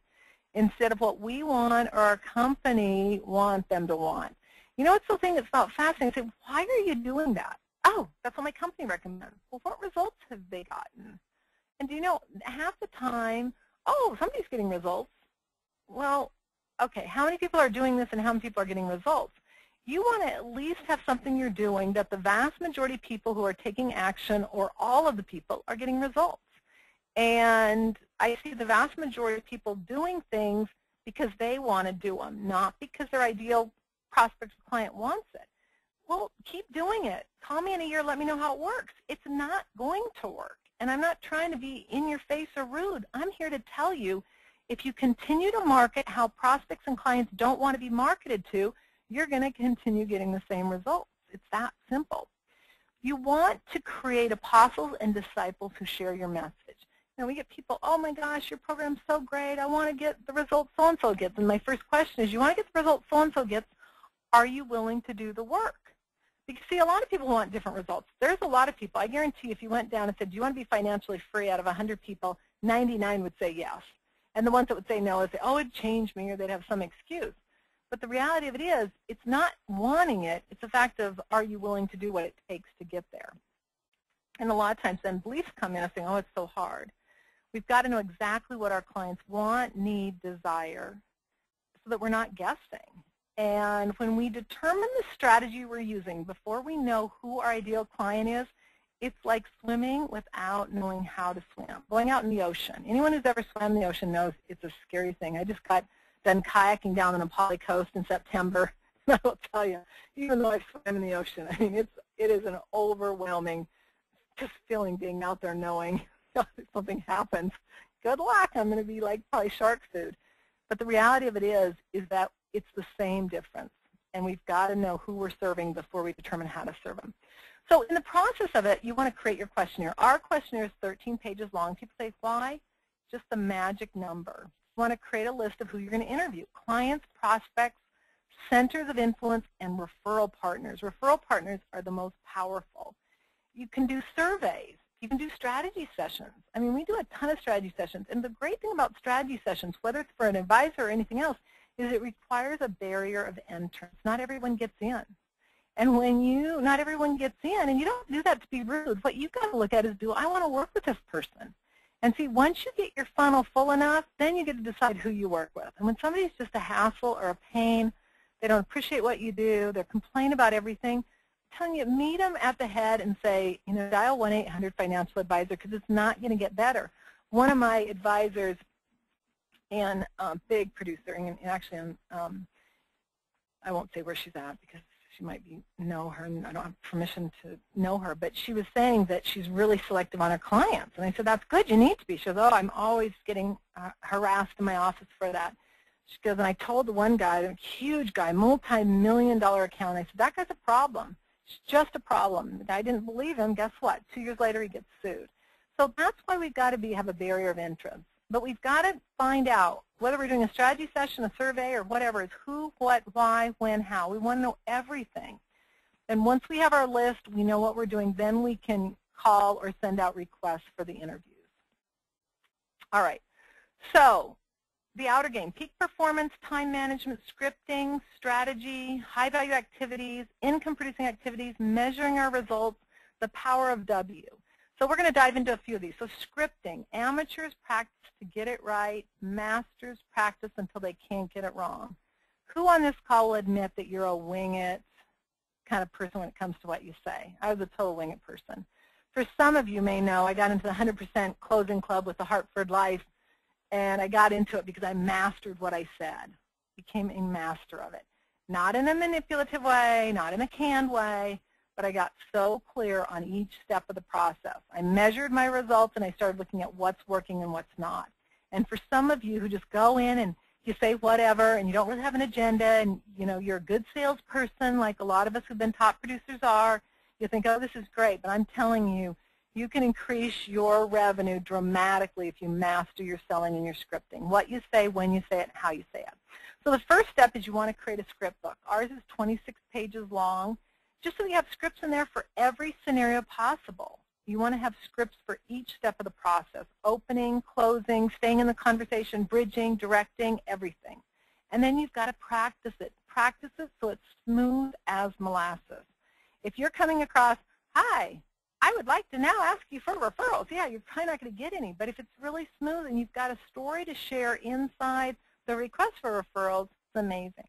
instead of what we want or our company want them to want. You know, it's the thing that's not fascinating. I say, why are you doing that? Oh, that's what my company recommends. Well, what results have they gotten? And do you know, half the time, oh, somebody's getting results. Well, okay, how many people are doing this and how many people are getting results? You want to at least have something you're doing that the vast majority of people who are taking action, or all of the people, are getting results. And I see the vast majority of people doing things because they want to do them, not because their ideal prospect or client wants it. Well, keep doing it. Call me in a year, let me know how it works. It's not going to work. And I'm not trying to be in your face or rude. I'm here to tell you, if you continue to market how prospects and clients don't want to be marketed to, you're going to continue getting the same results. It's that simple. You want to create apostles and disciples who share your message. Now, we get people, oh my gosh, your program's so great. I want to get the results so-and-so gets. And my first question is, you want to get the results so-and-so gets, are you willing to do the work? Because, see, a lot of people want different results. There's a lot of people, I guarantee if you went down and said, do you want to be financially free, out of 100 people, 99 would say yes. And the ones that would say no would say, oh, it'd change me, or they'd have some excuse. But the reality of it is, it's not wanting it. It's a fact of, are you willing to do what it takes to get there? And a lot of times then beliefs come in and saying, oh, it's so hard. We've got to know exactly what our clients want, need, desire, so that we're not guessing. And when we determine the strategy we're using before we know who our ideal client is, it's like swimming without knowing how to swim. Going out in the ocean. Anyone who's ever swam in the ocean knows it's a scary thing. I just got done kayaking down on the Napali coast in September. And I will tell you, even though I swam in the ocean, I mean, it is an overwhelming just feeling being out there knowing if something happens. Good luck. I'm going to be like probably shark food. But the reality of it is that it's the same difference. And we've got to know who we're serving before we determine how to serve them. So in the process of it, you want to create your questionnaire. Our questionnaire is 13 pages long. People say, why? Just the magic number. You want to create a list of who you're going to interview. Clients, prospects, centers of influence, and referral partners. Referral partners are the most powerful. You can do surveys. You can do strategy sessions. I mean, we do a ton of strategy sessions. And the great thing about strategy sessions, whether it's for an advisor or anything else, is it requires a barrier of entrance. Not everyone gets in. And when not everyone gets in, and you don't do that to be rude, what you've got to look at is, do I want to work with this person? And see, once you get your funnel full enough, then you get to decide who you work with. And when somebody's just a hassle or a pain, they don't appreciate what you do, they're complaining about everything, I'm telling you, meet them at the head and say, you know, dial 1-800-FINANCIAL ADVISOR, because it's not going to get better. One of my advisors, and big producer, and actually I won't say where she's at because she might know her, and I don't have permission to know her, but she was saying that she's really selective on her clients. And I said, that's good, you need to be. She goes, oh, I'm always getting harassed in my office for that. She goes, and I told the one guy, a huge guy, multi-million-dollar account, I said, that guy's a problem. It's just a problem. The guy didn't believe him. Guess what? 2 years later, he gets sued. So that's why we've got to have a barrier of entrance. But we've got to find out, whether we're doing a strategy session, a survey, or whatever, is who, what, why, when, how. We want to know everything. And once we have our list, we know what we're doing, then we can call or send out requests for the interviews. All right. So the outer game: peak performance, time management, scripting, strategy, high-value activities, income-producing activities, measuring our results, the power of W. So we're going to dive into a few of these. So scripting: amateurs practice to get it right, masters practice until they can't get it wrong. Who on this call will admit that you're a wing it, kind of person when it comes to what you say. I was a total wing it person. For some of you may know, I got into the 100% closing club with the Hartford Life, and I got into it because I mastered what I said, became a master of it. Not in a manipulative way, not in a canned way, but I got so clear on each step of the process. I measured my results, and I started looking at what's working and what's not. And for some of you who just go in and you say whatever, and you don't really have an agenda, and you're a good salesperson like a lot of us who've been top producers are, you think, oh, this is great, but I'm telling you, you can increase your revenue dramatically if you master your selling and your scripting, what you say, when you say it, and how you say it. So the first step is you want to create a script book. Ours is 26 pages long, just so you have scripts in there for every scenario possible. You want to have scripts for each step of the process, opening, closing, staying in the conversation, bridging, directing, everything. And then you've got to practice it. Practice it so it's smooth as molasses. If you're coming across, hi, I would like to now ask you for referrals. Yeah, you're probably not going to get any. But if it's really smooth and you've got a story to share inside the request for referrals, it's amazing.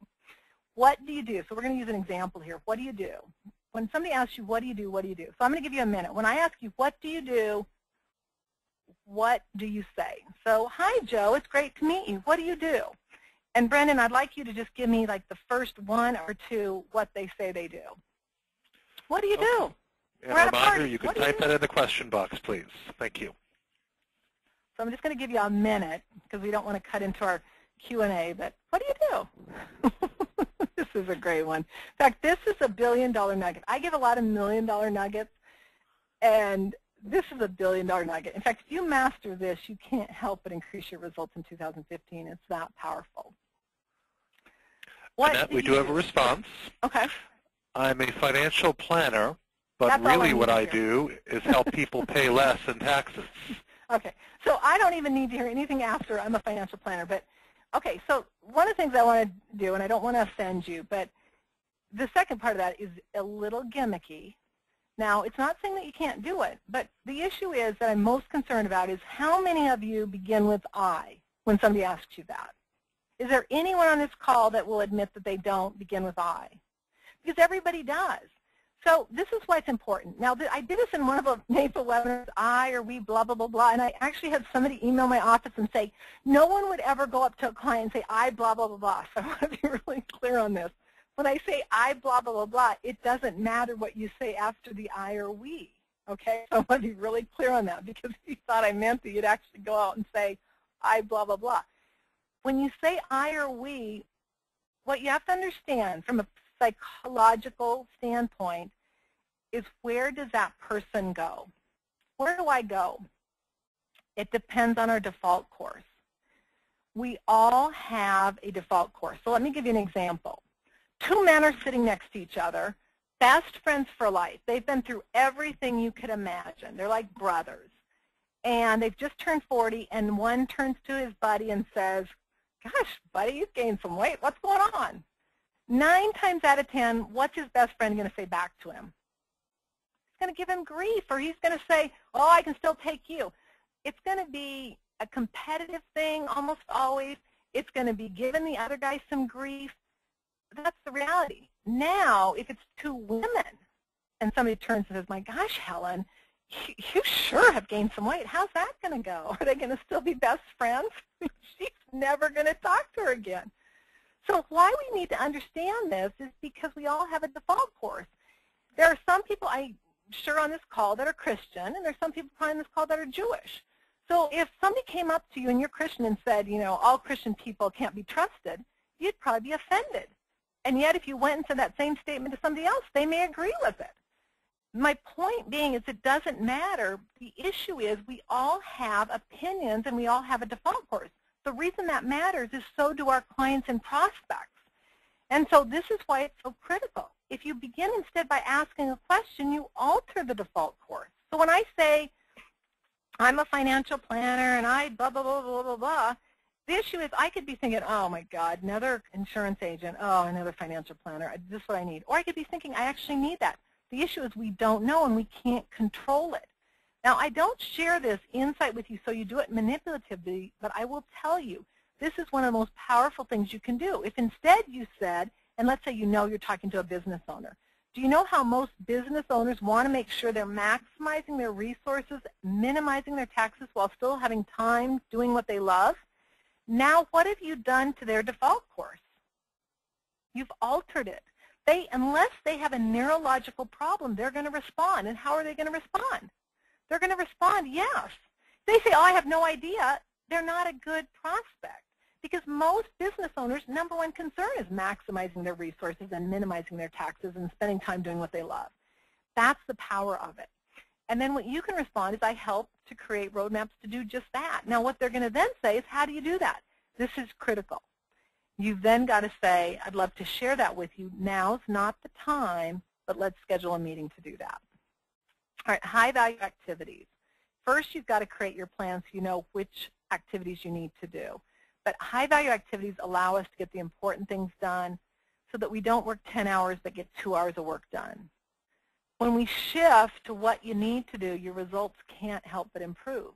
What do you do? So we're going to use an example here. What do you do? When somebody asks you, what do you do, what do you do? So I'm going to give you a minute. When I ask you, what do you do, what do you say? So, hi, Joe. It's great to meet you. What do you do? And, Brendan, I'd like you to just give me, like, the first one or two what they say they do. What do you do? And a reminder, you can type that in the question box, please. Thank you. So I'm just going to give you a minute because we don't want to cut into our Q&A, but what do you do? This is a great one. In fact, this is a billion-dollar nugget. I give a lot of million-dollar nuggets, and this is a billion-dollar nugget. In fact, if you master this, you can't help but increase your results in 2015. It's that powerful. Annette, we do have a response. Okay. I'm a financial planner, but really what I do is help people pay less in taxes. Okay. So I don't even need to hear anything after I'm a financial planner, but okay, so one of the things I want to do, and I don't want to offend you, but the second part of that is a little gimmicky. Now, it's not saying that you can't do it, but the issue is that I'm most concerned about is how many of you begin with I when somebody asks you that? Is there anyone on this call that will admit that they don't begin with I? Because everybody does. So this is why it's important. Now, I did this in one of the NAPA webinars, I or we, blah, blah, blah, blah, and I actually had somebody email my office and say, no one would ever go up to a client and say, I, blah, blah, blah, blah. So I want to be really clear on this. When I say I, blah, blah, blah, blah, it doesn't matter what you say after the I or we, okay? So I want to be really clear on that because if you thought I meant that, you'd actually go out and say I, blah, blah, blah. When you say I or we, what you have to understand from a psychological standpoint is where does that person go? Where do I go? It depends on our default course. We all have a default course. So let me give you an example. Two men are sitting next to each other, best friends for life. They've been through everything you could imagine. They're like brothers. And they've just turned 40, and one turns to his buddy and says, gosh, buddy, you've gained some weight. What's going on? 9 times out of 10, what's his best friend going to say back to him? He's going to give him grief, or he's going to say, oh, I can still take you. It's going to be a competitive thing almost always. It's going to be giving the other guy some grief. That's the reality. Now, if it's 2 women, and somebody turns and says, my gosh, Helen, you sure have gained some weight. How's that going to go? Are they going to still be best friends? She's never going to talk to her again. So why we need to understand this is because we all have a default course. There are some people, I'm sure on this call, that are Christian, and there's some people probably on this call that are Jewish. So if somebody came up to you and you're Christian and said, you know, all Christian people can't be trusted, you'd probably be offended. And yet if you went and said that same statement to somebody else, they may agree with it. My point being is it doesn't matter. The issue is we all have opinions and we all have a default course. The reason that matters is so do our clients and prospects. And so this is why it's so critical. If you begin instead by asking a question, you alter the default course. So when I say, I'm a financial planner and I blah, blah, blah, blah, blah, blah, the issue is I could be thinking, oh, my God, another insurance agent, oh, another financial planner, this is what I need. Or I could be thinking, I actually need that. The issue is we don't know and we can't control it. Now, I don't share this insight with you so you do it manipulatively, but I will tell you, this is one of the most powerful things you can do. If instead you said, and let's say you know you're talking to a business owner, Do you know how most business owners want to make sure they're maximizing their resources, minimizing their taxes while still having time doing what they love? Now, what have you done to their default course? You've altered it. Unless they have a neurological problem, they're going to respond. And how are they going to respond? They're going to respond, yes. They say, oh, I have no idea. They're not a good prospect. Because most business owners' number one concern is maximizing their resources and minimizing their taxes and spending time doing what they love. That's the power of it. And then what you can respond is I help to create roadmaps to do just that. Now what they're going to then say is, how do you do that? This is critical. You've then got to say, I'd love to share that with you. Now's not the time, but let's schedule a meeting to do that. All right, high-value activities. First, you've got to create your plan so you know which activities you need to do. But high-value activities allow us to get the important things done so that we don't work 10 hours but get 2 hours of work done. When we shift to what you need to do, your results can't help but improve.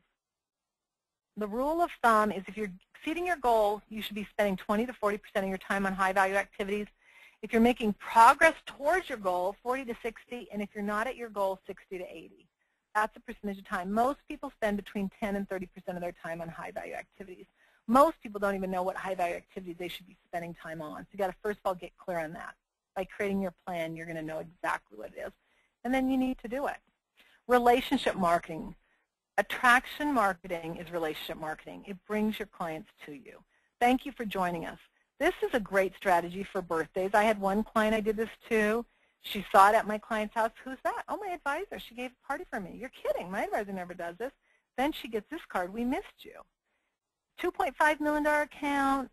The rule of thumb is if you're exceeding your goal, you should be spending 20 to 40% of your time on high-value activities. If you're making progress towards your goal, 40 to 60, and if you're not at your goal, 60 to 80. That's a percentage of time. Most people spend between 10 and 30% of their time on high-value activities. Most people don't even know what high-value activities they should be spending time on. So you've got to first of all get clear on that. By creating your plan, you're going to know exactly what it is. And then you need to do it. Relationship marketing. Attraction marketing is relationship marketing. It brings your clients to you. Thank you for joining us. This is a great strategy for birthdays. I had one client I did this to. She saw it at my client's house. Who's that? Oh, my advisor. She gave a party for me. You're kidding. My advisor never does this. Then she gets this card. We missed you. $2.5 million account.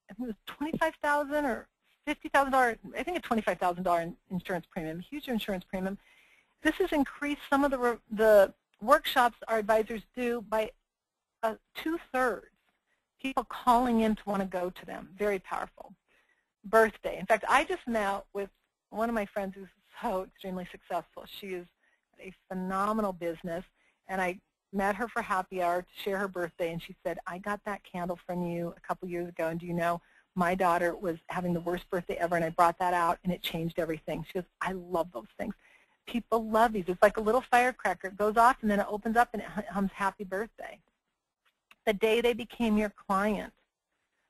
I think it was $25,000 or $50,000. I think a $25,000 insurance premium, huge insurance premium. This has increased some of the workshops our advisors do by 2/3. People calling in to want to go to them. Very powerful. Birthday. In fact, I just met with one of my friends who's so extremely successful. She is a phenomenal business, and I met her for happy hour to share her birthday, and she said, I got that candle from you a couple years ago, and do you know, my daughter was having the worst birthday ever, and I brought that out, and it changed everything. She goes, I love those things. People love these. It's like a little firecracker. It goes off, and then it opens up, and it hums happy birthday. The day they became your client.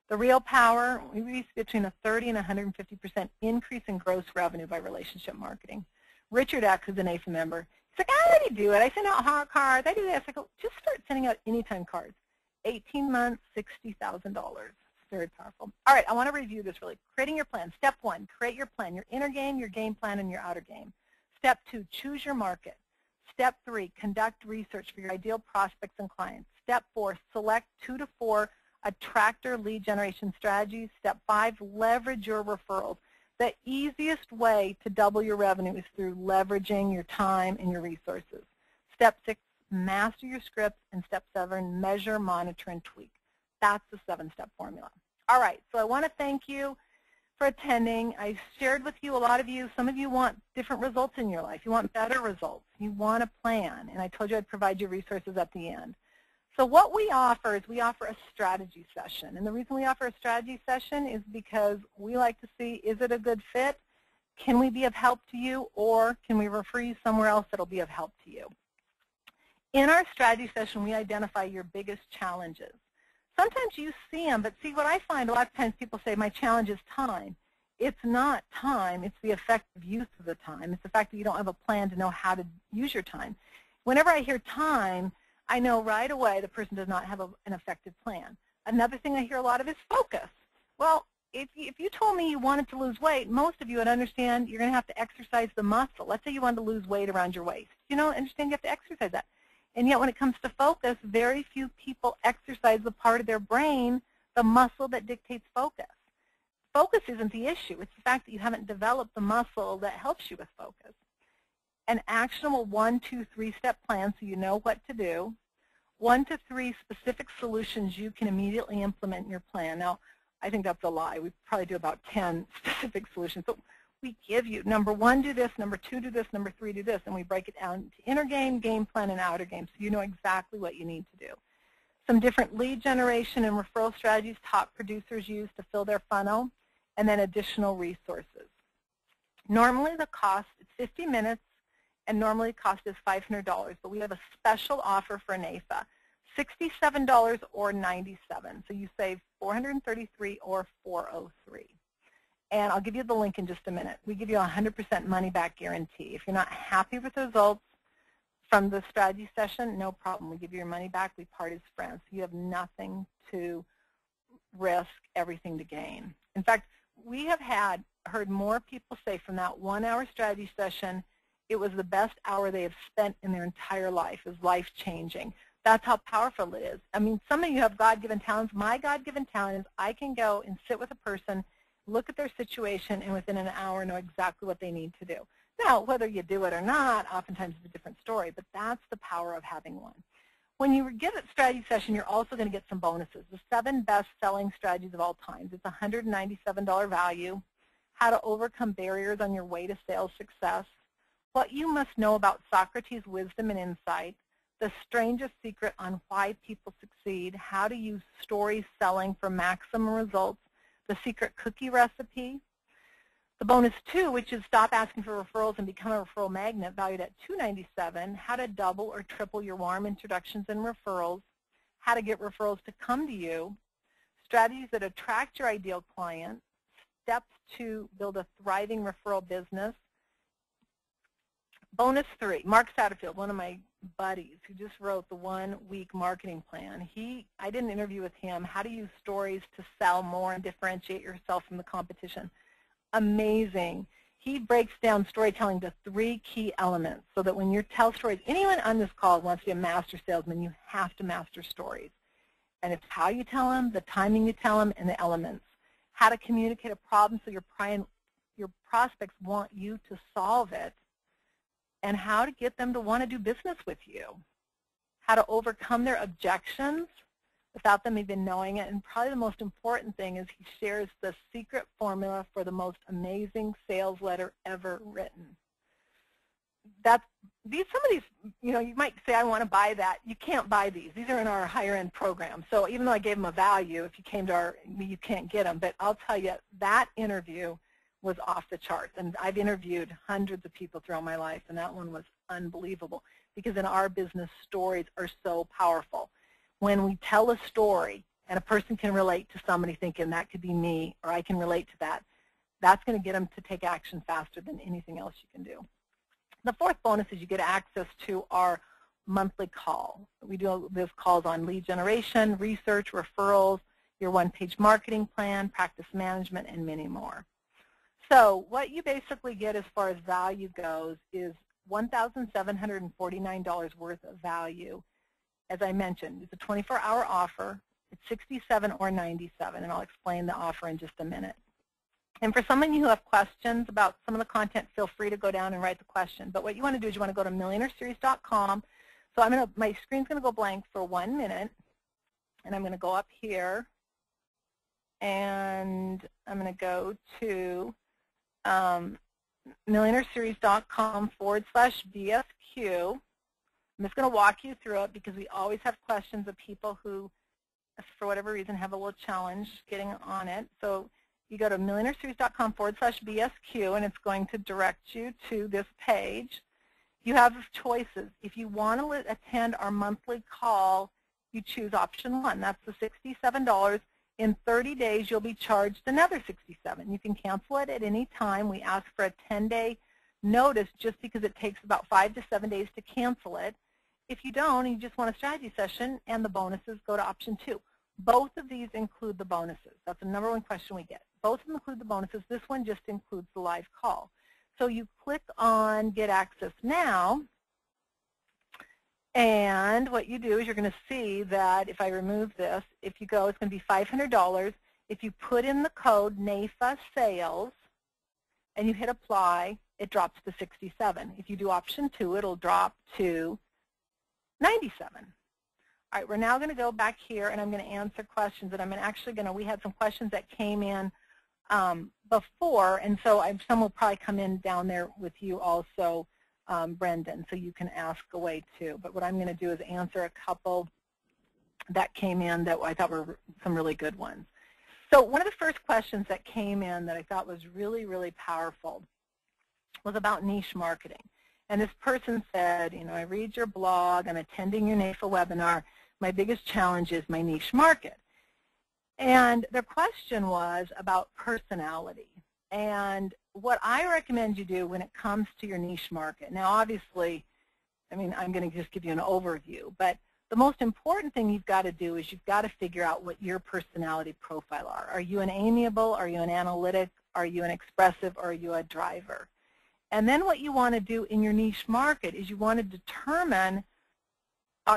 The real power, we reached between a 30 and 150% increase in gross revenue by relationship marketing. Richard X is an AFA member. He's like, I already do it. I send out hot cards. I do this. I go, just start sending out anytime cards. 18 months, $60,000. Very powerful. All right, I want to review this really. Creating your plan. Step 1, create your plan, your inner game, your game plan, and your outer game. Step 2, choose your market. Step 3, conduct research for your ideal prospects and clients. Step 4, select 2 to 4 attractor lead generation strategies. Step 5, leverage your referrals. The easiest way to double your revenue is through leveraging your time and your resources. Step 6, master your scripts. And step 7, measure, monitor, and tweak. That's the 7-step formula. All right, so I want to thank you for attending. I shared with you, a lot of you, some of you want different results in your life. You want better results. You want a plan. And I told you I'd provide you resources at the end. So what we offer is we offer a strategy session. And the reason we offer a strategy session is because we like to see, is it a good fit? Can we be of help to you? Or can we refer you somewhere else that will be of help to you? In our strategy session, we identify your biggest challenges. Sometimes you see them, but see what I find, a lot of times people say, my challenge is time. It's not time. It's the effective use of the time. It's the fact that you don't have a plan to know how to use your time. Whenever I hear time, I know right away the person does not have an effective plan. Another thing I hear a lot of is focus. Well, if you told me you wanted to lose weight, most of you would understand you're going to have to exercise the muscle. Let's say you wanted to lose weight around your waist. You don't understand you have to exercise that. And yet when it comes to focus, very few people exercise the part of their brain, the muscle that dictates focus. Focus isn't the issue. It's the fact that you haven't developed the muscle that helps you with focus. An actionable 1, 2, 3-step plan so you know what to do. 1 to 3 specific solutions you can immediately implement in your plan. Now, I think that's a lie. We probably do about 10 specific solutions. So we give you, number 1, do this, number 2, do this, number 3, do this, and we break it down to inner game, game plan, and outer game, so you know exactly what you need to do. Some different lead generation and referral strategies top producers use to fill their funnel, and then additional resources. Normally the cost is 50 minutes, and normally the cost is $500, but we have a special offer for NAFA, $67 or $97. So you save $433 or $403. And I'll give you the link in just a minute. We give you a 100% money-back guarantee. If you're not happy with the results from the strategy session, no problem. We give you your money back. We part as friends. You have nothing to risk, everything to gain. In fact, we have heard more people say from that 1-hour strategy session, it was the best hour they have spent in their entire life. It was life-changing. That's how powerful it is. I mean, some of you have God-given talents. My God-given talent is I can go and sit with a person, look at their situation, and within an hour know exactly what they need to do. Now, whether you do it or not, oftentimes it's a different story, but that's the power of having one. When you get a strategy session, you're also going to get some bonuses. The 7 best-selling strategies of all times. It's a $197 value. How to overcome barriers on your way to sales success. What you must know about Socrates' wisdom and insight. The strangest secret on why people succeed. How to use story selling for maximum results. The secret cookie recipe. The bonus 2, which is stop asking for referrals and become a referral magnet, valued at $297. How to double or triple your warm introductions and referrals. How to get referrals to come to you. Strategies that attract your ideal client. Steps to build a thriving referral business. Bonus 3, Mark Satterfield, one of my buddies who just wrote the 1-week marketing plan. I did an interview with him, how to use stories to sell more and differentiate yourself from the competition. Amazing. He breaks down storytelling to 3 key elements so that when you tell stories, anyone on this call wants to be a master salesman, you have to master stories. And it's how you tell them, the timing you tell them, and the elements. How to communicate a problem so your prospects want you to solve it. And how to get them to want to do business with you. How to overcome their objections without them even knowing it. And probably the most important thing is he shares the secret formula for the most amazing sales letter ever written. Some of these, you might say, I want to buy that. You can't buy these. These are in our higher end program. So even though I gave them a value, if you came to you can't get them. But I'll tell you, that interview was off the charts. And I've interviewed hundreds of people throughout my life, and that one was unbelievable because in our business, stories are so powerful. When we tell a story and a person can relate to somebody thinking that could be me or I can relate to that, that's going to get them to take action faster than anything else you can do. The 4th bonus is you get access to our monthly call. We do these calls on lead generation, research, referrals, your 1-page marketing plan, practice management, and many more. So what you basically get as far as value goes is $1,749 worth of value. As I mentioned, it's a 24-hour offer. It's $67 or $97, and I'll explain the offer in just a minute. And for some of you who have questions about some of the content, feel free to go down and write the question. But what you want to do is you want to go to millionaireseries.com. So my screen's going to go blank for 1 minute, and I'm going to go up here, and I'm going to go to millionaireseries.com/BSQ. I'm just going to walk you through it because we always have questions of people who, for whatever reason, have a little challenge getting on it. So you go to millionaireseries.com/BSQ, and it's going to direct you to this page. You have choices. If you want to attend our monthly call, you choose option 1. That's the $67. In 30 days, you'll be charged another $67. You can cancel it at any time. We ask for a 10-day notice just because it takes about 5 to 7 days to cancel it. If you don't, and you just want a strategy session and the bonuses, go to option 2. Both of these include the bonuses. That's the #1 question we get. Both of them include the bonuses. This one just includes the live call. So you click on Get Access Now, and what you do is you're going to see that if I remove this, if you go, it's going to be $500. If you put in the code NAFA Sales and you hit apply, it drops to $67. If you do option 2, it'll drop to $97. All right, we're now going to go back here, and I'm going to answer questions. And we had some questions that came in before, and so some will probably come in down there with you also, Brendan, so you can ask away too. But what I'm going to do is answer a couple that came in that I thought were some really good ones. So one of the first questions that came in that I thought was really, really powerful was about niche marketing. And this person said, I read your blog, I'm attending your NAFA webinar. My biggest challenge is my niche market. And their question was about personality. And what I recommend you do when it comes to your niche market. Now, obviously, I'm going to just give you an overview, but the most important thing you've got to do is you've got to figure out what your personality profile are. Are you an amiable? Are you an analytic? Are you an expressive? Or are you a driver? And then what you want to do in your niche market is you want to determine,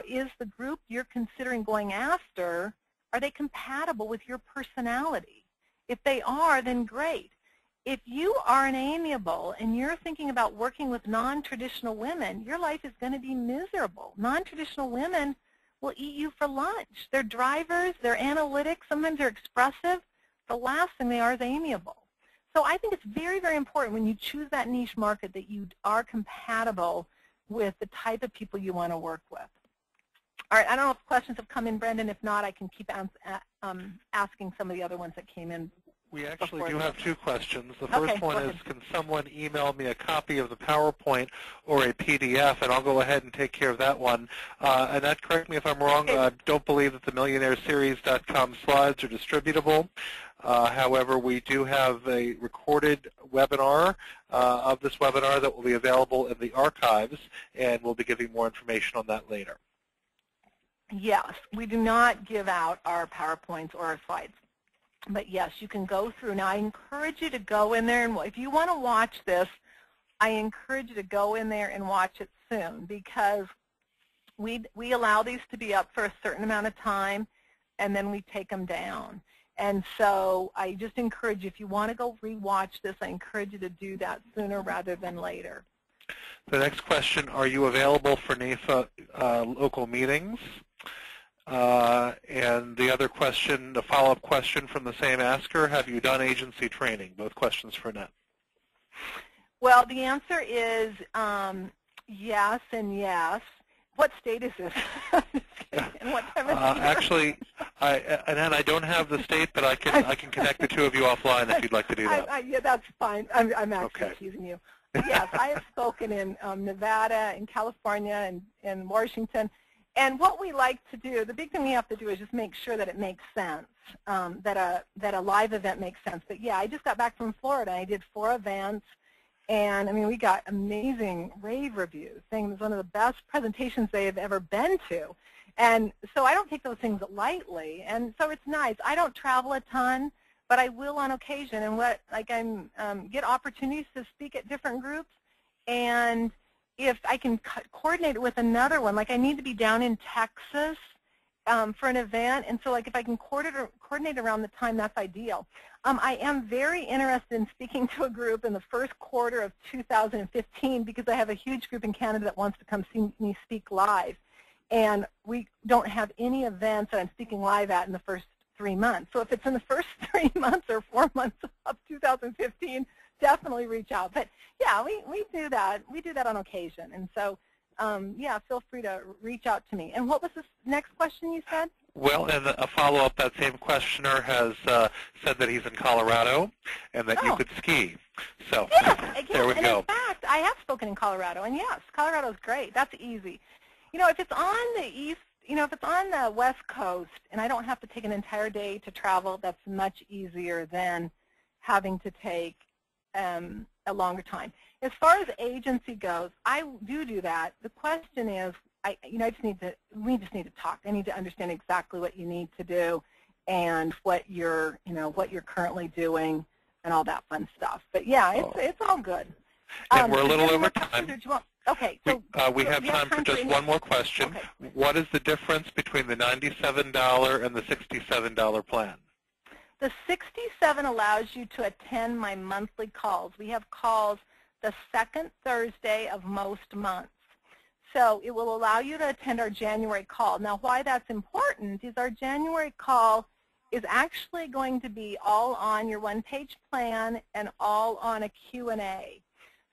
is the group you're considering going after, are they compatible with your personality? If they are, then great. If you are an amiable and you're thinking about working with non-traditional women, your life is going to be miserable. Non-traditional women will eat you for lunch. They're drivers, they're analytic, sometimes they're expressive. The last thing they are is amiable. So I think it's very, very important when you choose that niche market that you are compatible with the type of people you want to work with. All right, I don't know if questions have come in, Brendan. If not, I can keep asking some of the other ones that came in. We actually do have two questions. The first one is, can someone email me a copy of the PowerPoint or a PDF, and I'll go ahead and take care of that one. Annette, correct me if I'm wrong, don't believe that the MillionaireSeries.com slides are distributable. However, we do have a recorded webinar of this webinar that will be available in the archives, and we'll be giving more information on that later. Yes, we do not give out our PowerPoints or our slides. But yes, you can go through. Now, I encourage you to go in there, and if you want to watch this, I encourage you to go in there and watch it soon, because we allow these to be up for a certain amount of time, and then we take them down. And so I just encourage you, if you want to go rewatch this, I encourage you to do that sooner rather than later. The next question, are you available for NAFA local meetings? And the other question, the follow-up question from the same asker, have you done agency training? Both questions for Annette. Well, the answer is yes and yes. What state is this? And what time of year? Actually, Annette, I don't have the state, but I can connect the two of you offline if you'd like to do that. Yeah, that's fine. I'm actually teasing you. Yes, I have spoken in Nevada, in California, and in Washington. And what we like to do, the big thing we have to do is just make sure that it makes sense, that a live event makes sense. But yeah, I just got back from Florida. I did 4 events, and we got amazing rave reviews, saying it was one of the best presentations they have ever been to. And so I don't take those things lightly, and so it's nice. I don't travel a ton, but I will on occasion, and get opportunities to speak at different groups, and if I can coordinate it with another one, like I need to be down in Texas for an event, and so if I can coordinate around the time, that's ideal. I am very interested in speaking to a group in the first quarter of 2015 because I have a huge group in Canada that wants to come see me speak live, and we don't have any events that I'm speaking live at in the first 3 months. So if it's in the first 3 months or 4 months of 2015, definitely reach out. But yeah, we do that. We do that on occasion. And so, yeah, feel free to reach out to me. And what was this next question you said? Well, and a follow-up, that same questioner has said that he's in Colorado and that you could ski. So yes, there we go. In fact, I have spoken in Colorado, and yes, Colorado's great. That's easy. If it's on the east, if it's on the West Coast and I don't have to take an entire day to travel, that's much easier than having to take a longer time. As far as agency goes, I do that. The question is, we just need to talk. I need to understand exactly what you need to do and what you're currently doing and all that fun stuff. But yeah, it's all good. And we're a little over time. Okay. So we have time for just one more question. Okay. What is the difference between the $97 and the $67 plan? The $67 allows you to attend my monthly calls. We have calls the second Thursday of most months. So it will allow you to attend our January call. Now, why that's important is our January call is actually going to be all on your one-page plan and all on a Q&A.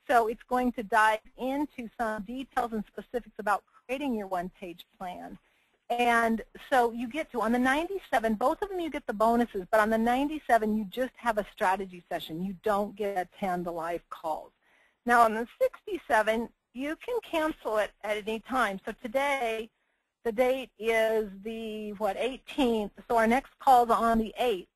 So it's going to dive into some details and specifics about creating your one-page plan. And so you get to, on the 97, both of them you get the bonuses, but on the 97 you just have a strategy session. You don't get to attend the live calls. Now on the 67, you can cancel it at any time. So today, the date is the, 18th, so our next call is on the 8th.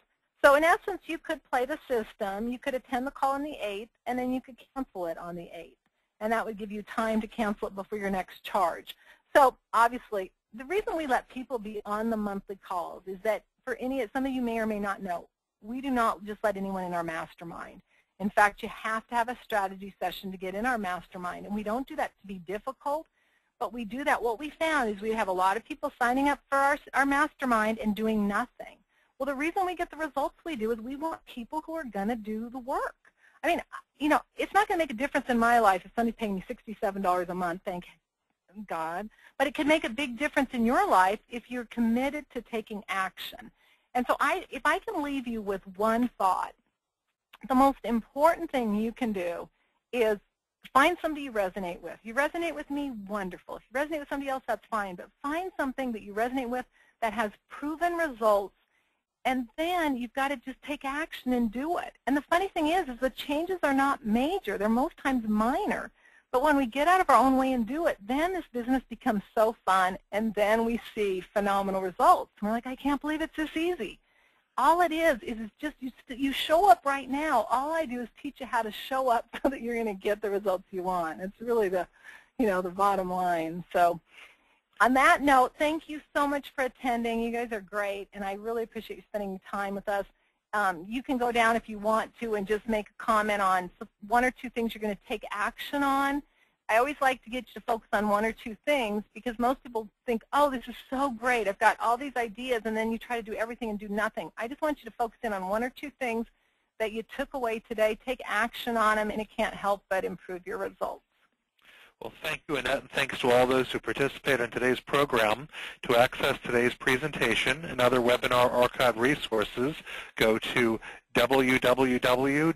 So in essence, you could play the system, you could attend the call on the 8th, and then you could cancel it on the 8th. And that would give you time to cancel it before your next charge. So obviously, the reason we let people be on the monthly calls is that for some of you may or may not know, we do not just let anyone in our mastermind. In fact, you have to have a strategy session to get in our mastermind. And we don't do that to be difficult, but we do that. What we found is we have a lot of people signing up for our mastermind and doing nothing. Well, the reason we get the results we do is we want people who are going to do the work. I mean, it's not going to make a difference in my life if somebody's paying me $67 a month, thank God, but it can make a big difference in your life if you're committed to taking action. And so if I can leave you with one thought, the most important thing you can do is find somebody you resonate with. You resonate with me, wonderful. If you resonate with somebody else, that's fine, but find something that you resonate with that has proven results. And then you've got to just take action and do it. And the funny thing is the changes are not major. They're most times minor. But when we get out of our own way and do it, then this business becomes so fun, and then we see phenomenal results. And we're like, I can't believe it's this easy. All it is just you show up right now. All I do is teach you how to show up so that you're going to get the results you want. It's really the bottom line. So on that note, thank you so much for attending. You guys are great, and I really appreciate you spending time with us. You can go down if you want to and just make a comment on one or two things you're going to take action on. I always like to get you to focus on one or two things because most people think, oh, this is so great. I've got all these ideas, and then you try to do everything and do nothing. I just want you to focus in on one or two things that you took away today. Take action on them, and it can't help but improve your results. Well, thank you, Annette, and thanks to all those who participated in today's program. To access today's presentation and other webinar archive resources, go to www.nafa.org.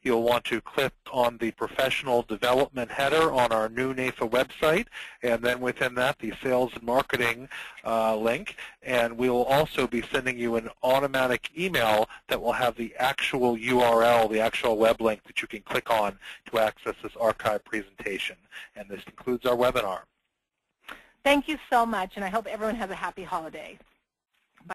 You'll want to click on the professional development header on our new NAFA website, and then within that, the sales and marketing link. And we will also be sending you an automatic email that will have the actual URL, the actual web link that you can click on to access this archive presentation. And this concludes our webinar. Thank you so much, and I hope everyone has a happy holiday.